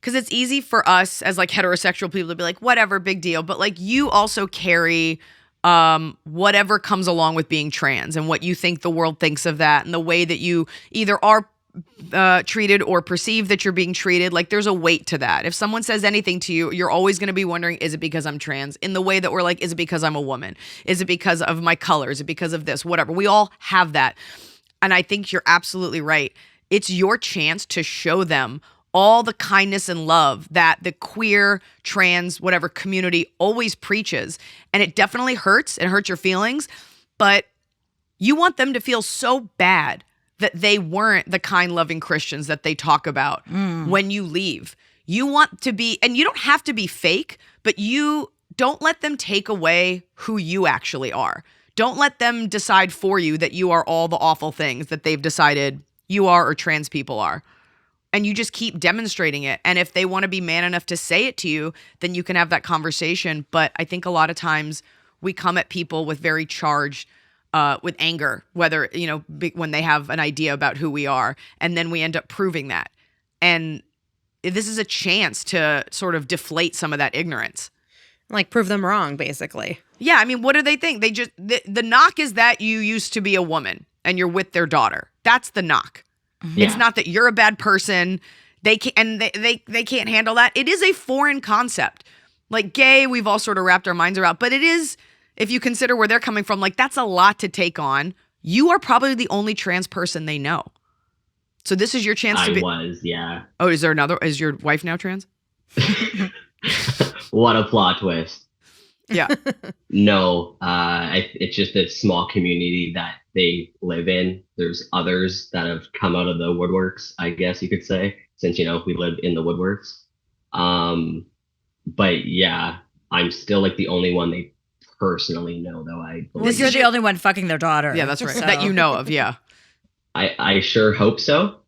Speaker 1: because it's easy for us as like heterosexual people to be like, whatever, big deal. But like you also carry whatever comes along with being trans and what you think the world thinks of that and the way that you either are treated or perceive that you're being treated. Like there's a weight to that. If someone says anything to you, you're always going to be wondering, is it because I'm trans? In the way that we're like, is it because I'm a woman? Is it because of my color? Is it because of this? Whatever. We all have that. And I think you're absolutely right. It's your chance to show them all the kindness and love that the queer, trans, whatever community always preaches. And it definitely hurts. It hurts your feelings. But you want them to feel so bad that they weren't the kind, loving Christians that they talk about when you leave. You want to be, and you don't have to be fake, but you don't let them take away who you actually are. Don't let them decide for you that you are all the awful things that they've decided you are or trans people are. And you just keep demonstrating it. And if they want to be man enough to say it to you, then you can have that conversation. But I think a lot of times we come at people with very charged, with anger, whether, you know, when they have an idea about who we are. And then we end up proving that. And this is a chance to sort of deflate some of that ignorance.
Speaker 3: Like prove them wrong, basically.
Speaker 1: Yeah. I mean, what do they think? They just, the knock is that you used to be a woman and you're with their daughter. That's the knock.
Speaker 4: Yeah.
Speaker 1: It's not that you're a bad person. They can't, and they can't handle that. It is a foreign concept. Like gay, we've all sort of wrapped our minds around, but it is, if you consider where they're coming from, like that's a lot to take on. You are probably the only trans person they know. So this is your chance to be.
Speaker 4: Yeah.
Speaker 1: Oh, is your wife now trans?
Speaker 4: What a plot twist.
Speaker 1: Yeah.
Speaker 4: No, it's just a small community that they live in. There's others that have come out of the woodworks, I guess you could say, since, you know, we live in the woodworks. But yeah, I'm still like the only one they personally know, though. I believe.
Speaker 2: Well, you're the only one fucking their daughter.
Speaker 1: Yeah, that's right.
Speaker 2: So.
Speaker 1: That you know of, yeah.
Speaker 4: I sure hope so.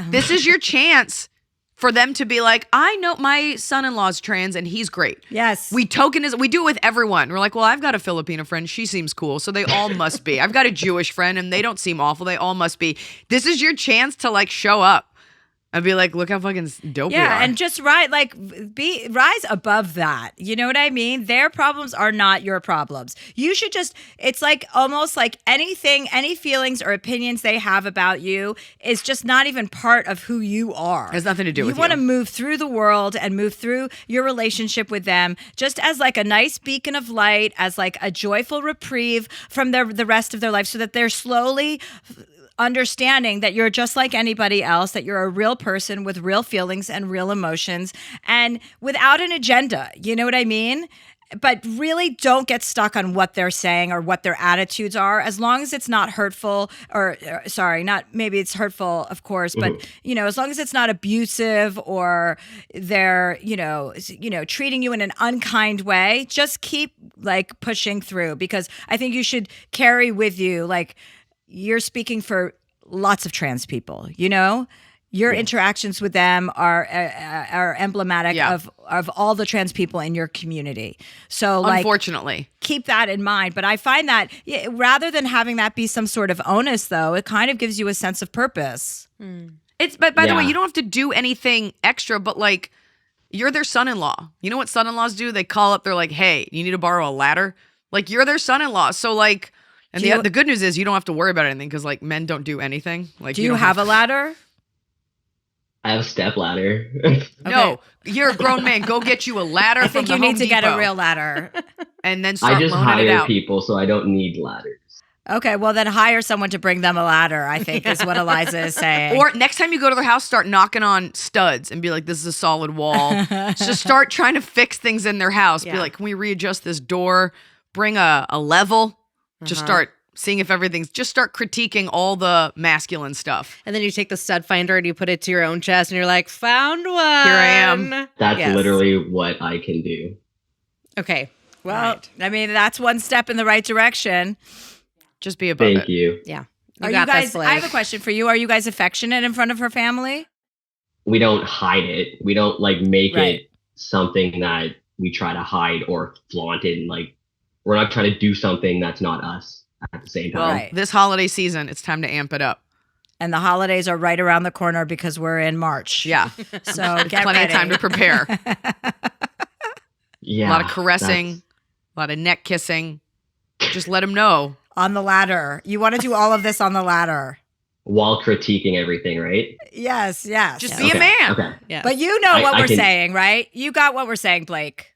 Speaker 1: This is your chance for them to be like, I know my son-in-law's trans and he's great.
Speaker 2: Yes.
Speaker 1: We do it with everyone. We're like, well, I've got a Filipino friend. She seems cool. So they all must be. I've got a Jewish friend and they don't seem awful. They all must be. This is your chance to like show up and be like, look how fucking dope we are.
Speaker 2: Yeah, and just rise above that. You know what I mean? Their problems are not your problems. You should just, it's like almost like anything, any feelings or opinions they have about you is just not even part of who you are.
Speaker 1: It has nothing to do with you.
Speaker 2: You want to move through the world and move through your relationship with them just as like a nice beacon of light, as like a joyful reprieve from the rest of their life so that they're slowly understanding that you're just like anybody else, that you're a real person with real feelings and real emotions and without an agenda. You know what I mean? But really don't get stuck on what they're saying or what their attitudes are, as long as it's not hurtful maybe it's hurtful, of course, but, you know, as long as it's not abusive or they're, you know, treating you in an unkind way, just keep like pushing through, because I think you should carry with you, like, you're speaking for lots of trans people, you know? Your interactions with them are emblematic of all the trans people in your community. So, like,
Speaker 1: unfortunately,
Speaker 2: keep that in mind. But I find that rather than having that be some sort of onus, though, it kind of gives you a sense of purpose.
Speaker 1: But by the way, you don't have to do anything extra, but like, you're their son-in-law. You know what son-in-laws do? They call up, they're like, hey, you need to borrow a ladder? Like, you're their son-in-law. So like, and the good news is you don't have to worry about anything, because like men don't do anything. Like,
Speaker 2: do you have a ladder?
Speaker 4: I have a step ladder.
Speaker 1: No, you're a grown man. Go get you a ladder.
Speaker 2: I think you need to get a real ladder.
Speaker 1: And then start
Speaker 4: I just
Speaker 1: loaning it
Speaker 4: hire
Speaker 1: out.
Speaker 4: people, so I don't need ladders.
Speaker 2: Okay, well then hire someone to bring them a ladder, I think is what Eliza is saying.
Speaker 1: Or next time you go to their house, start knocking on studs and be like, this is a solid wall. Just start trying to fix things in their house. Be like, can we readjust this door? Bring a level. Just start seeing if everything's, just start critiquing all the masculine stuff.
Speaker 3: And then you take the stud finder and you put it to your own chest and you're like, found one.
Speaker 1: Here I am.
Speaker 4: That's
Speaker 3: Yes.
Speaker 4: literally what I can do.
Speaker 3: Okay.
Speaker 2: Well, I mean, that's one step in the right direction.
Speaker 1: Just be above
Speaker 4: Thank
Speaker 1: it.
Speaker 4: you.
Speaker 3: Yeah.
Speaker 2: Are you
Speaker 3: got
Speaker 2: guys?
Speaker 3: this, Blake.
Speaker 2: I have a question for you. Are you guys affectionate in front of her family?
Speaker 4: We don't hide it. We don't like make
Speaker 2: Right.
Speaker 4: it something that we try to hide or flaunt it. And like, we're not trying to do something that's not us at the same time.
Speaker 1: Well,
Speaker 2: Right.
Speaker 1: this holiday season, it's time to amp it up.
Speaker 2: And the holidays are right around the corner because we're in March.
Speaker 1: Yeah.
Speaker 2: So get
Speaker 1: Plenty
Speaker 2: ready.
Speaker 1: of time to prepare.
Speaker 4: Yeah.
Speaker 1: A lot of caressing, a lot of neck kissing. Just let them know.
Speaker 2: On the ladder. You want to do all of this on the ladder.
Speaker 4: While critiquing everything, right?
Speaker 2: Yes.
Speaker 1: Just be a
Speaker 4: Okay,
Speaker 1: man.
Speaker 4: Okay.
Speaker 3: Yeah.
Speaker 2: But you know
Speaker 4: I
Speaker 2: what we're
Speaker 4: can-
Speaker 2: saying, right? You got what we're saying, Blake.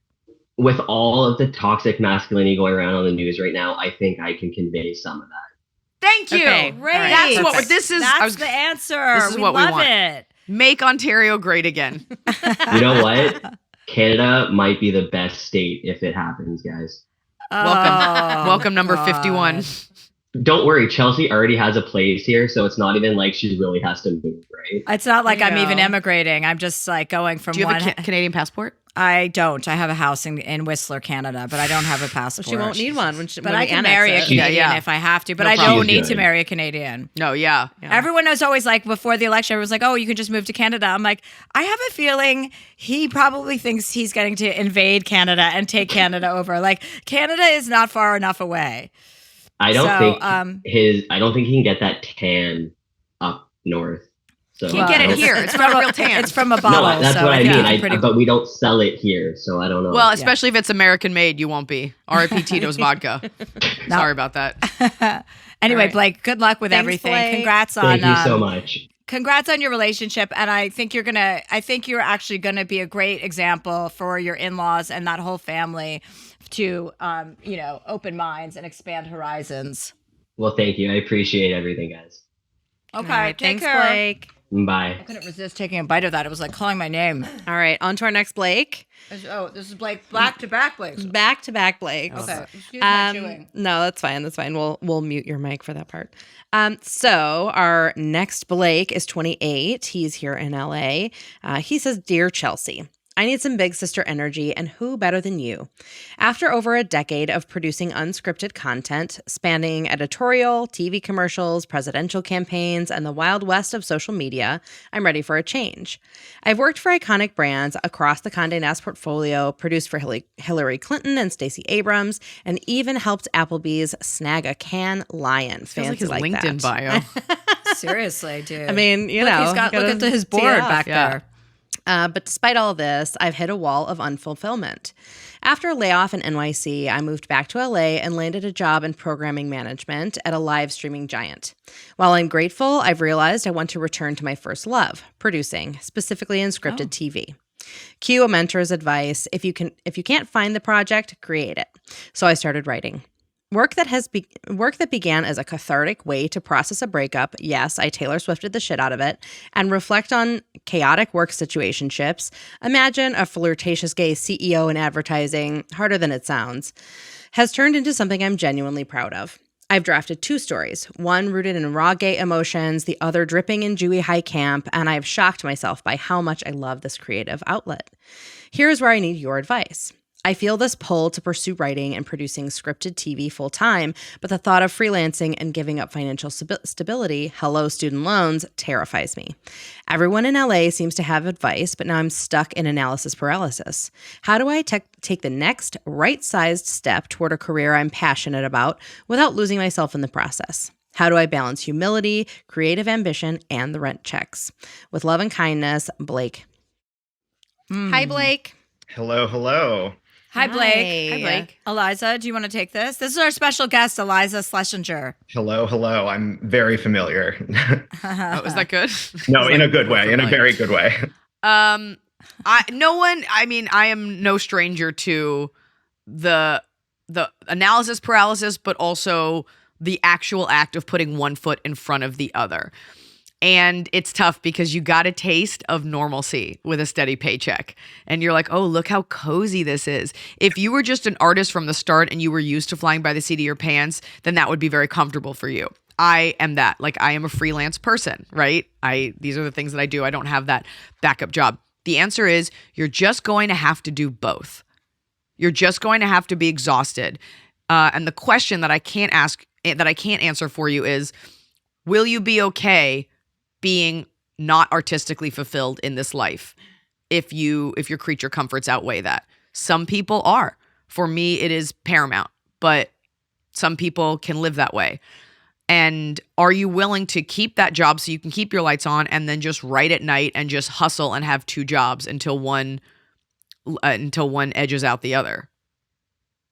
Speaker 4: With all of the toxic masculinity going around on the news right now, I think I can convey some of that.
Speaker 1: Thank you.
Speaker 3: Okay.
Speaker 2: Great.
Speaker 1: That's what
Speaker 3: Perfect.
Speaker 1: this is.
Speaker 2: That's the answer.
Speaker 1: This is
Speaker 2: we
Speaker 1: what we
Speaker 2: love
Speaker 1: want.
Speaker 2: it.
Speaker 1: Make Ontario great again.
Speaker 4: You know what? Canada might be the best state if it happens, guys.
Speaker 1: Welcome. Welcome, number
Speaker 2: God.
Speaker 1: 51.
Speaker 4: Don't worry, Chelsea already has a place here, so it's not even like she really has to move, right?
Speaker 2: It's not like
Speaker 1: There
Speaker 2: I'm
Speaker 1: you
Speaker 2: even
Speaker 1: go.
Speaker 2: emigrating. I'm just like going from
Speaker 1: Do you
Speaker 2: one.
Speaker 1: have a Canadian passport?
Speaker 2: I don't. I have a house in Whistler, Canada, but I don't have a
Speaker 3: Well,
Speaker 2: passport.
Speaker 3: she won't need one when she
Speaker 2: But
Speaker 3: when
Speaker 2: I
Speaker 3: we
Speaker 2: can
Speaker 3: annex
Speaker 2: marry a
Speaker 3: it.
Speaker 2: Canadian
Speaker 1: Yeah.
Speaker 2: if I have to. But
Speaker 1: No
Speaker 2: I
Speaker 1: problem.
Speaker 2: don't need
Speaker 4: She's
Speaker 2: to
Speaker 4: good.
Speaker 2: marry a Canadian.
Speaker 1: No, yeah.
Speaker 3: Yeah.
Speaker 2: Everyone was always like, before the election, everyone was like, oh, you can just move to Canada. I'm like, I have a feeling he probably thinks he's getting to invade Canada and take Canada over. Like, Canada is not far enough away.
Speaker 4: I don't
Speaker 2: So,
Speaker 4: think
Speaker 2: um,
Speaker 4: I don't think he can get that tan up north. So
Speaker 1: Can't get
Speaker 4: I
Speaker 1: it
Speaker 4: don't-
Speaker 1: here. It's not a real tan.
Speaker 2: It's from a bottle.
Speaker 4: No, that's
Speaker 2: so
Speaker 4: what I
Speaker 2: think
Speaker 4: mean.
Speaker 2: it's pretty-
Speaker 4: But we don't sell it here, so I don't know.
Speaker 1: Well, especially if it's American made, you won't be. R.I.P. Tito's vodka.
Speaker 2: No.
Speaker 1: Sorry about that.
Speaker 2: Anyway,
Speaker 1: All right.
Speaker 2: Blake, good luck with
Speaker 3: Thanks,
Speaker 2: everything.
Speaker 3: Blake.
Speaker 2: Congrats on
Speaker 4: thank you so much.
Speaker 2: congrats on your relationship. And I think you're actually gonna be a great example for your in-laws and that whole family to open minds and expand horizons.
Speaker 4: Well, thank you. I appreciate everything, guys.
Speaker 2: Okay,
Speaker 3: All right,
Speaker 2: take
Speaker 3: thanks,
Speaker 2: care.
Speaker 3: Blake.
Speaker 4: Bye.
Speaker 2: I couldn't resist taking a bite of that. It was like calling my name.
Speaker 3: All right, on to our next Blake.
Speaker 2: Oh, this is Blake, back to back Blake.
Speaker 3: Back to back Blakes.
Speaker 2: Okay, excuse my chewing.
Speaker 3: No, that's fine. That's fine. We'll mute your mic for that part. So our next Blake is 28. He's here in LA. He says, "Dear Chelsea, I need some big sister energy, and who better than you? After over a decade of producing unscripted content spanning editorial, TV commercials, presidential campaigns, and the wild west of social media, I'm ready for a change. I've worked for iconic brands across the Condé Nast portfolio, produced for Hillary Clinton and Stacey Abrams, and even helped Applebee's snag a Cannes Lion.
Speaker 1: Feels like
Speaker 3: Fancy
Speaker 1: his LinkedIn
Speaker 3: that.
Speaker 1: bio.
Speaker 2: Seriously, dude.
Speaker 3: I mean, you
Speaker 2: look,
Speaker 3: know,
Speaker 2: he's got look
Speaker 3: gotta
Speaker 2: at his
Speaker 3: tee it
Speaker 2: board
Speaker 3: off.
Speaker 2: back
Speaker 1: Yeah.
Speaker 2: there.
Speaker 3: But despite all this, I've hit a wall of unfulfillment. After a layoff in NYC, I moved back to LA and landed a job in programming management at a live streaming giant. While I'm grateful, I've realized I want to return to my first love, producing, specifically in scripted TV. Cue a mentor's advice: if you can't find the project, create it. So I started writing. Work that began as a cathartic way to process a breakup. Yes, I Taylor Swifted the shit out of it, and reflect on chaotic work situationships. Imagine a flirtatious gay CEO in advertising, harder than it sounds, has turned into something I'm genuinely proud of. I've drafted 2 stories, one rooted in raw gay emotions, the other dripping in Jewy high camp, and I've shocked myself by how much I love this creative outlet. Here's where I need your advice. I feel this pull to pursue writing and producing scripted TV full time, but the thought of freelancing and giving up financial stability, hello student loans, terrifies me. Everyone in LA seems to have advice, but now I'm stuck in analysis paralysis. How do I take the next right-sized step toward a career I'm passionate about without losing myself in the process? How do I balance humility, creative ambition, and the rent checks? With love and kindness, Blake. Hi, Blake.
Speaker 5: Hello.
Speaker 2: Hi, Blake.
Speaker 3: Hi.
Speaker 1: Blake.
Speaker 2: Eliza, do you want to take this? This is our special guest, Iliza Shlesinger.
Speaker 5: Hello. I'm very familiar.
Speaker 1: Oh, is that good?
Speaker 5: No, in a good way, in a
Speaker 1: familiar.
Speaker 5: very good way.
Speaker 1: I am no stranger to the analysis paralysis, but also the actual act of putting one foot in front of the other. And it's tough because you got a taste of normalcy with a steady paycheck. And you're like, oh, look how cozy this is. If you were just an artist from the start and you were used to flying by the seat of your pants, then that would be very comfortable for you. I am that. Like, I am a freelance person, right? These are the things that I do. I don't have that backup job. The answer is you're just going to have to do both. You're just going to have to be exhausted. And the question that I can't answer for you is, will you be okay being not artistically fulfilled in this life if your creature comforts outweigh that? Some people are. For me, it is paramount, but some people can live that way. And are you willing to keep that job so you can keep your lights on and then just write at night and just hustle and have two jobs until one edges out the other?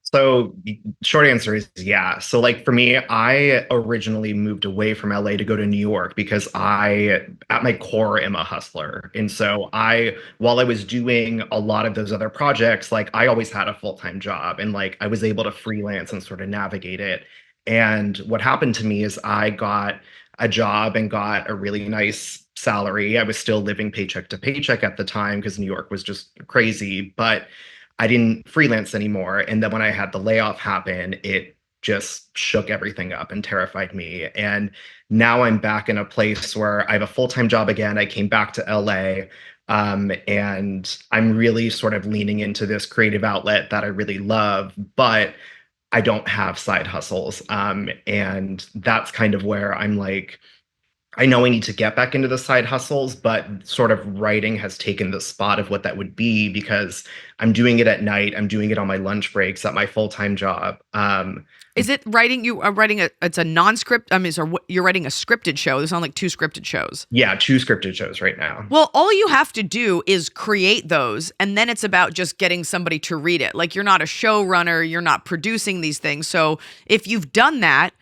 Speaker 5: So short answer is yeah. So like for me, I originally moved away from LA to go to New York because I, at my core, am a hustler. And so while I was doing a lot of those other projects, like I always had a full-time job and like I was able to freelance and sort of navigate it. And what happened to me is I got a job and got a really nice salary. I was still living paycheck to paycheck at the time because New York was just crazy, but I didn't freelance anymore. And then when I had the layoff happen, it just shook everything up and terrified me. And now I'm back in a place where I have a full-time job again. I came back to LA, and I'm really sort of leaning into this creative outlet that I really love, but I don't have side hustles. And that's kind of where I'm like, I know I need to get back into the side hustles, but sort of writing has taken the spot of what that would be because I'm doing it at night. I'm doing it on my lunch breaks at my full-time job.
Speaker 1: Is it writing? You are writing it's a non-script. I mean, so you're writing a scripted show. There's not like two scripted shows.
Speaker 5: Yeah, 2 scripted shows right now.
Speaker 1: Well, all you have to do is create those, and then it's about just getting somebody to read it. Like, you're not a showrunner, you're not producing these things. So if you've done that,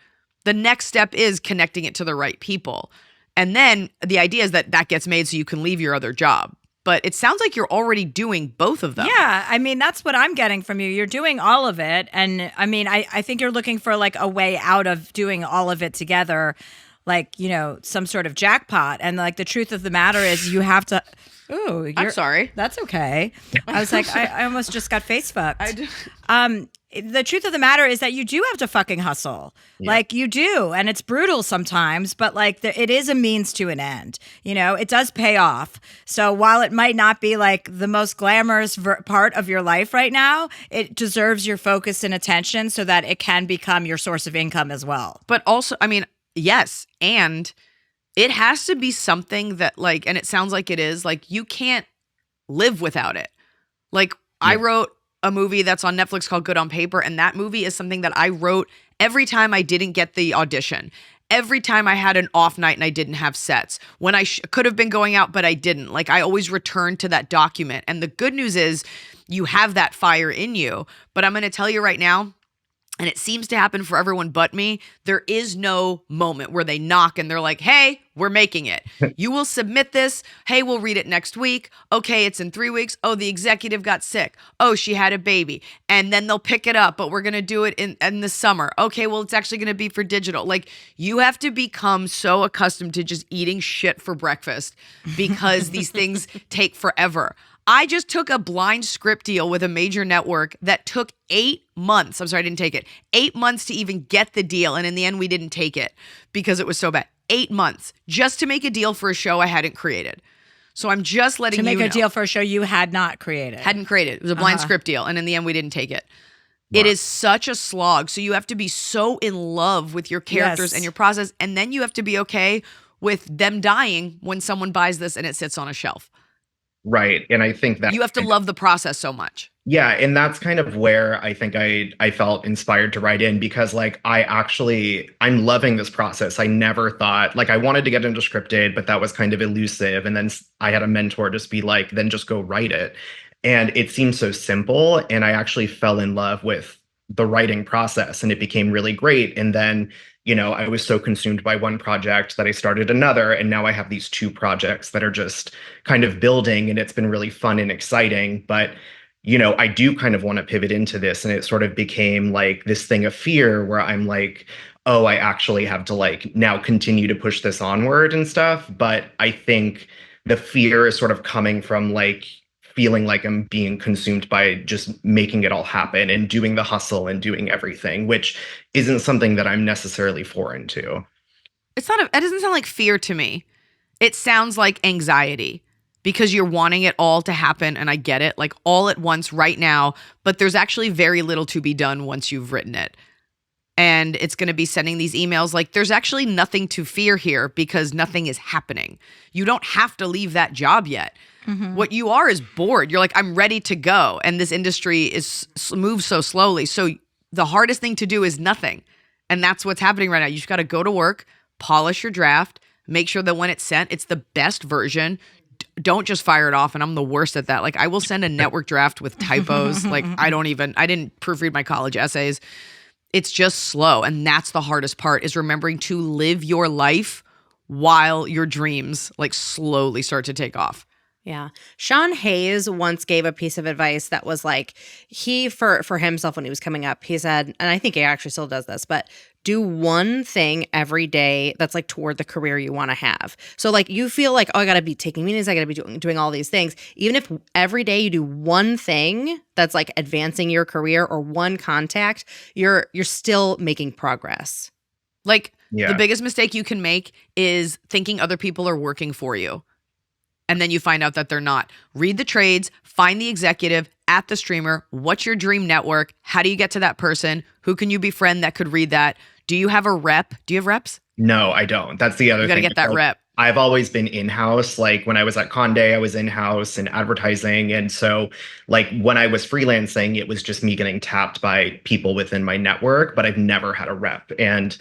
Speaker 1: the next step is connecting it to the right people. And then the idea is that gets made so you can leave your other job. But it sounds like you're already doing both of them.
Speaker 2: Yeah, I mean, that's what I'm getting from you. You're doing all of it. And I mean, I think you're looking for like a way out of doing all of it together, like, you know, some sort of jackpot. And like the truth of the matter is you have to... Ooh,
Speaker 1: I'm sorry.
Speaker 2: That's okay. I was like, I almost just got face fucked. The truth of the matter is that you do have to fucking hustle. Yeah. Like, you do. And it's brutal sometimes, but like it is a means to an end. You know, it does pay off. So while it might not be like the most glamorous part of your life right now, it deserves your focus and attention so that it can become your source of income as well.
Speaker 1: But also, I mean, yes. And it has to be something that like, and it sounds like it is, like you can't live without it. Like I wrote a movie that's on Netflix called Good on Paper. And that movie is something that I wrote every time I didn't get the audition. Every time I had an off night and I didn't have sets. When I could have been going out, but I didn't. Like I always returned to that document. And the good news is you have that fire in you. But I'm going to tell you right now, and it seems to happen for everyone but me, there is no moment where they knock and they're like, hey, we're making it. You will submit this. Hey, we'll read it next week. Okay, it's in 3 weeks. Oh, the executive got sick. Oh, she had a baby. And then they'll pick it up, but we're going to do it in the summer. Okay, well, it's actually going to be for digital. Like, you have to become so accustomed to just eating shit for breakfast because these things take forever. I just took a blind script deal with a major network that took 8 months. I'm sorry, I didn't take it. 8 months to even get the deal. And in the end, we didn't take it because it was so bad. 8 months just to make a deal for a show I hadn't created. So I'm just letting you know.
Speaker 2: To make a deal for a show you had not created.
Speaker 1: Hadn't created. It was a blind script deal. And in the end, we didn't take it. Wow. It is such a slog. So you have to be so in love with your characters and your process. And then you have to be okay with them dying when someone buys this and it sits on a shelf.
Speaker 5: Right. And I think that
Speaker 1: you have to love the process so much.
Speaker 5: Yeah. And that's kind of where I think I felt inspired to write in because like I'm loving this process. I never thought like I wanted to get into scripted, but that was kind of elusive. And then I had a mentor just be like, then just go write it. And it seemed so simple. And I actually fell in love with the writing process and it became really great. And then, you know, I was so consumed by one project that I started another. And now I have these 2 projects that are just kind of building and it's been really fun and exciting. But, you know, I do kind of want to pivot into this. And it sort of became like this thing of fear where I'm like, oh, I actually have to like now continue to push this onward and stuff. But I think the fear is sort of coming from like feeling like I'm being consumed by just making it all happen and doing the hustle and doing everything, which isn't something that I'm necessarily foreign to.
Speaker 1: It's not, it doesn't sound like fear to me. It sounds like anxiety because you're wanting it all to happen. And I get it, like all at once right now, but there's actually very little to be done once you've written it. And it's going to be sending these emails like there's actually nothing to fear here because nothing is happening. You don't have to leave that job yet. Mm-hmm. What you are is bored. You're like, I'm ready to go. And this industry moves so slowly. So the hardest thing to do is nothing. And that's what's happening right now. You just got to go to work, polish your draft, make sure that when it's sent, it's the best version. Don't just fire it off. And I'm the worst at that. Like I will send a network draft with typos. Like I didn't proofread my college essays. It's just slow. And that's the hardest part is remembering to live your life while your dreams like slowly start to take off.
Speaker 3: Yeah. Sean Hayes once gave a piece of advice that was like, for himself when he was coming up, he said, and I think he actually still does this, but do one thing every day that's like toward the career you want to have. So like you feel like, oh, I got to be taking meetings, I got to be doing all these things. Even if every day you do one thing that's like advancing your career or one contact, you're still making progress.
Speaker 1: Like the biggest mistake you can make is thinking other people are working for you. And then you find out that they're not. Read the trades, find the executive at the streamer. What's your dream network? How do you get to that person? Who can you befriend that could read that? Do you have a rep? Do you have reps?
Speaker 5: No, I don't. That's the other thing.
Speaker 1: You got to get that rep.
Speaker 5: I've always been in-house. Like when I was at Condé, I was in-house in advertising. And so like when I was freelancing, it was just me getting tapped by people within my network, but I've never had a rep. And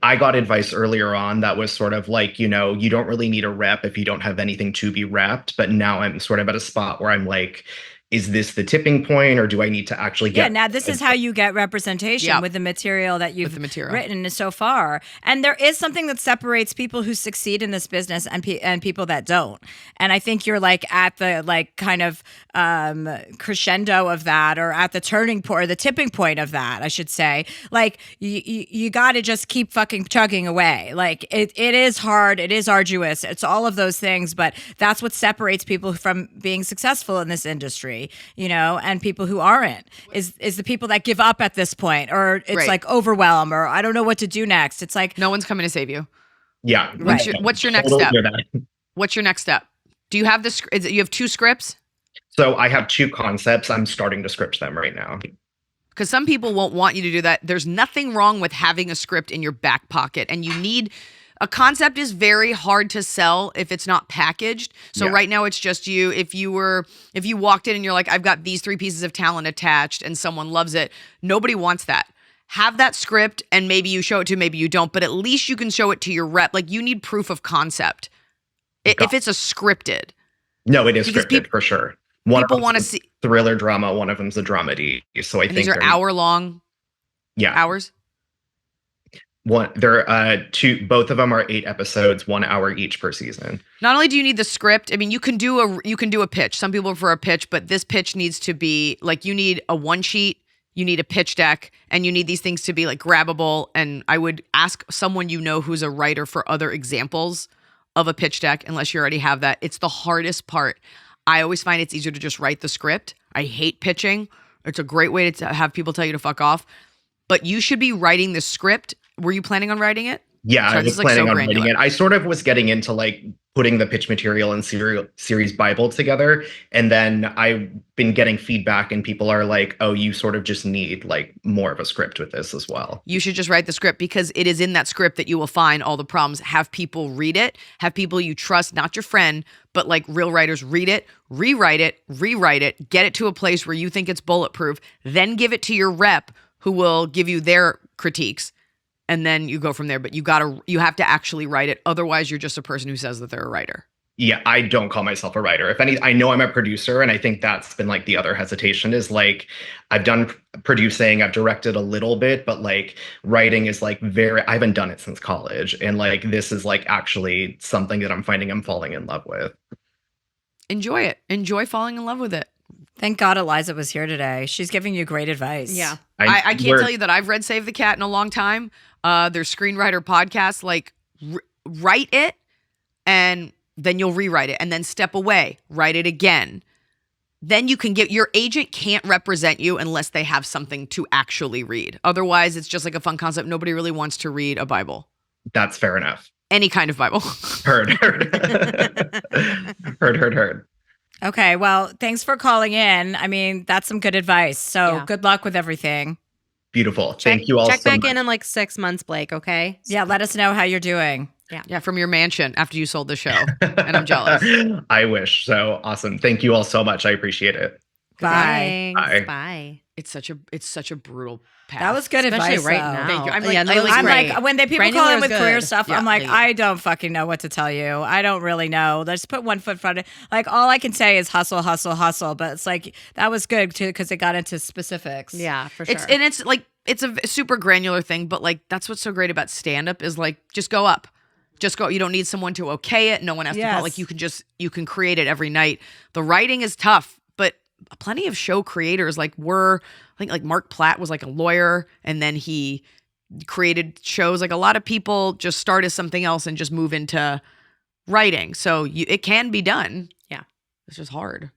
Speaker 5: I got advice earlier on that was sort of like, you know, you don't really need a rep if you don't have anything to be repped. But now I'm sort of at a spot where I'm like, is this the tipping point or do I need to actually get...
Speaker 2: Yeah, now this is how you get representation with the material that you've written so far. And there is something that separates people who succeed in this business and people that don't. And I think you're like at the like kind of crescendo of that, or at the turning point or the tipping point of that, I should say. Like you got to just keep fucking chugging away. Like it is hard, it is arduous, it's all of those things, but that's what separates people from being successful in this industry. You know, and people who aren't is the people that give up at this point, or it's like overwhelm, or I don't know what to do next. It's like
Speaker 1: no one's coming to save you.
Speaker 5: Yeah.
Speaker 1: What's your next step? What's your next step? Do you have you have 2 scripts?
Speaker 5: So I have 2 concepts. I'm starting to script them right now.
Speaker 1: Because some people won't want you to do that. There's nothing wrong with having a script in your back pocket, and you need. A concept is very hard to sell if it's not packaged. So right now it's just you. If you walked in and you're like, I've got these 3 pieces of talent attached and someone loves it, nobody wants that. Have that script and maybe you show it to, maybe you don't, but at least you can show it to your rep. Like you need proof of concept. If it's a scripted.
Speaker 5: No, it is scripted for sure.
Speaker 1: People want to see
Speaker 5: thriller drama. One of them's a dramedy. So I think
Speaker 1: these are hour-long hours.
Speaker 5: They're 2. Both of them are 8 episodes, 1 hour each per season.
Speaker 1: Not only do you need the script, I mean, you can do a pitch. Some people prefer a pitch, but this pitch needs to be like you need a 1 sheet, you need a pitch deck, and you need these things to be like grabbable. And I would ask someone you know who's a writer for other examples of a pitch deck, unless you already have that. It's the hardest part. I always find it's easier to just write the script. I hate pitching. It's a great way to have people tell you to fuck off. But you should be writing the script. Were you planning on writing it?
Speaker 5: Yeah, I was planning on writing it. I sort of was getting into like putting the pitch material and series Bible together. And then I've been getting feedback and people are like, oh, you sort of just need like more of a script with this as well.
Speaker 1: You should just write the script because it is in that script that you will find all the problems. Have people read it. Have people you trust, not your friend, but like real writers read it, rewrite it, get it to a place where you think it's bulletproof, then give it to your rep who will give you their critiques. And then you go from there, but you have to actually write it. Otherwise, you're just a person who says that they're a writer.
Speaker 5: Yeah, I don't call myself a writer. If any, I know I'm a producer, and I think that's been like the other hesitation is like I've done producing, I've directed a little bit, but like writing is like I haven't done it since college, and like this is like actually something that I'm finding I'm falling in love with.
Speaker 1: Enjoy it. Enjoy falling in love with it.
Speaker 2: Thank God Eliza was here today. She's giving you great advice.
Speaker 3: Yeah.
Speaker 1: I can't tell you that I've read Save the Cat in a long time. Their screenwriter podcast, like write it and then you'll rewrite it and then step away, write it again. Then you can your agent can't represent you unless they have something to actually read. Otherwise, it's just like a fun concept. Nobody really wants to read a Bible.
Speaker 5: That's fair enough.
Speaker 1: Any kind of Bible.
Speaker 5: Heard. Heard.
Speaker 2: Okay, well, thanks for calling in. I mean, that's some good advice. So good luck with everything.
Speaker 5: Beautiful. Thank you all so much.
Speaker 3: Check back in like 6 months, Blake, okay?
Speaker 2: Yeah, let us know how you're doing.
Speaker 1: Yeah, from your mansion after you sold the show. And I'm jealous.
Speaker 5: I wish. So awesome. Thank you all so much. I appreciate it.
Speaker 2: Bye.
Speaker 3: Thanks.
Speaker 5: Bye.
Speaker 3: Bye.
Speaker 1: It's such a brutal path.
Speaker 2: That was good
Speaker 3: Especially
Speaker 2: advice
Speaker 3: right
Speaker 2: though.
Speaker 3: now.
Speaker 1: Thank you. I'm
Speaker 2: I'm like, when people call in
Speaker 3: Granular
Speaker 2: with
Speaker 3: is
Speaker 2: career
Speaker 3: good.
Speaker 2: stuff,
Speaker 1: Yeah,
Speaker 2: I'm like,
Speaker 1: thank you.
Speaker 2: I don't fucking know what to tell you. I don't really know. Let's put one foot in front of like all I can say is hustle, hustle, hustle. But it's like that was good too because it got into specifics.
Speaker 3: Yeah, for sure.
Speaker 1: It's like it's a super granular thing, but like that's what's so great about stand-up is like just go up. Just go. You don't need someone to okay it. No one has to call. Like you can create it every night. The writing is tough, but plenty of show creators I think like Mark Platt was like a lawyer and then he created shows. Like a lot of people just start as something else and just move into writing. So it can be done.
Speaker 3: Yeah.
Speaker 1: It's just hard.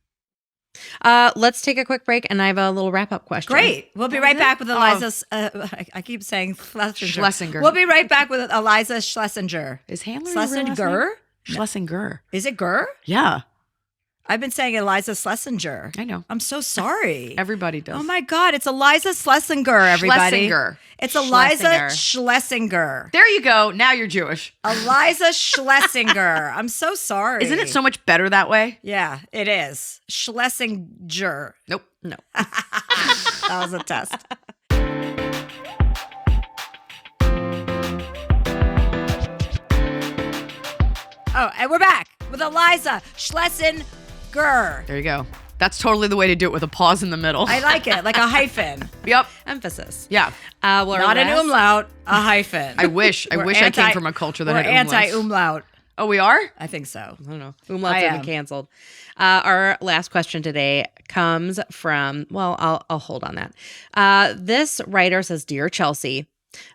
Speaker 3: Let's take a quick break, and I have a little wrap-up question.
Speaker 2: Great. We'll be right back with Eliza. I keep saying
Speaker 1: Schlesinger.
Speaker 2: We'll be right back with Iliza Shlesinger.
Speaker 1: Is Handler your real last name?
Speaker 2: Schlesinger?
Speaker 1: Schlesinger.
Speaker 2: Is it Ger?
Speaker 1: Yeah,
Speaker 2: I've been saying Iliza Schlesinger.
Speaker 1: I know.
Speaker 2: I'm so sorry.
Speaker 1: Everybody does.
Speaker 2: Oh my God, it's Eliza Schlesinger, everybody.
Speaker 1: Schlesinger.
Speaker 2: It's Eliza
Speaker 3: Schlesinger.
Speaker 2: Schlesinger.
Speaker 1: There you go. Now you're Jewish.
Speaker 2: Eliza Schlesinger. I'm so sorry.
Speaker 1: Isn't it so much better that way?
Speaker 2: Yeah, it is. Schlesinger.
Speaker 1: Nope. No.
Speaker 2: That was a test. Oh, and we're back with Iliza Schlesinger.
Speaker 1: There you go. That's totally the way to do it with a pause in the middle.
Speaker 2: I like it, like a hyphen.
Speaker 1: Yep.
Speaker 3: Emphasis.
Speaker 1: Yeah.
Speaker 3: Well,
Speaker 2: Not an umlaut, a hyphen.
Speaker 1: I wish
Speaker 2: We're
Speaker 1: I came from a culture that
Speaker 2: we're
Speaker 1: had umlauts.
Speaker 2: anti-umlaut.
Speaker 1: Oh, we are?
Speaker 2: I think so.
Speaker 3: I don't know. Umlauts
Speaker 2: I
Speaker 3: have
Speaker 2: am.
Speaker 3: been canceled. Our last question today comes from, well, I'll hold on that. This writer says, Dear Chelsea,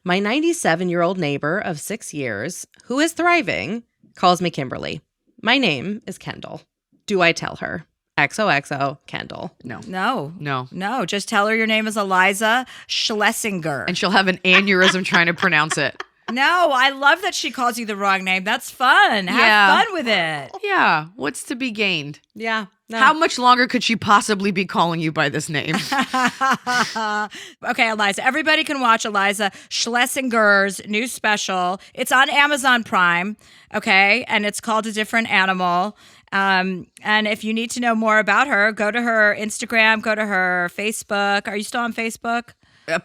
Speaker 3: my 97-year-old neighbor of 6 years, who is thriving, calls me Kimberly. My name is Kendall. Do I tell her? XOXO, Kendall.
Speaker 2: No, just tell her your name is Iliza Shlesinger.
Speaker 1: And she'll have an aneurysm trying to pronounce it.
Speaker 2: No, I love that she calls you the wrong name. That's fun. Have fun with it.
Speaker 1: Yeah. What's to be gained?
Speaker 3: Yeah. No.
Speaker 1: How much longer could she possibly be calling you by this name?
Speaker 2: Okay, Eliza. Everybody can watch Iliza Schlesinger's new special. It's on Amazon Prime, okay? And it's called A Different Animal. And if you need to know more about her, go to her Instagram, go to her Facebook. Are you still on Facebook?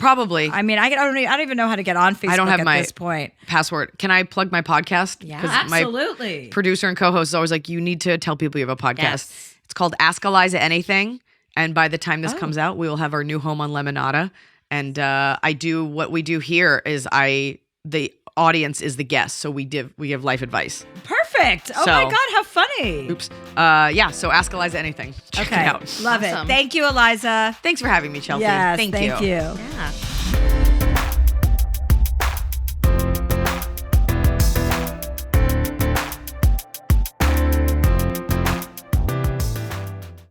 Speaker 1: Probably.
Speaker 2: I mean, I don't even know how to get on Facebook
Speaker 1: I don't have
Speaker 2: at
Speaker 1: my
Speaker 2: this point.
Speaker 1: password. Can I plug my podcast?
Speaker 3: Yeah.
Speaker 1: 'Cause
Speaker 2: Absolutely.
Speaker 1: My producer and co-host is always like, you need to tell people you have a podcast.
Speaker 3: Yes.
Speaker 1: It's called Ask Eliza Anything. And by the time this comes out, we will have our new home on Lemonada. And what we do here is the audience is the guest. So we give life advice.
Speaker 2: Perfect. Oh my God, how funny.
Speaker 1: Oops. Yeah, so Ask Eliza Anything. Check it out.
Speaker 2: Love
Speaker 3: Awesome.
Speaker 2: it. Thank you, Eliza.
Speaker 1: Thanks for having me, Chelsea.
Speaker 2: Yes,
Speaker 1: Thank
Speaker 2: you.
Speaker 3: Yeah.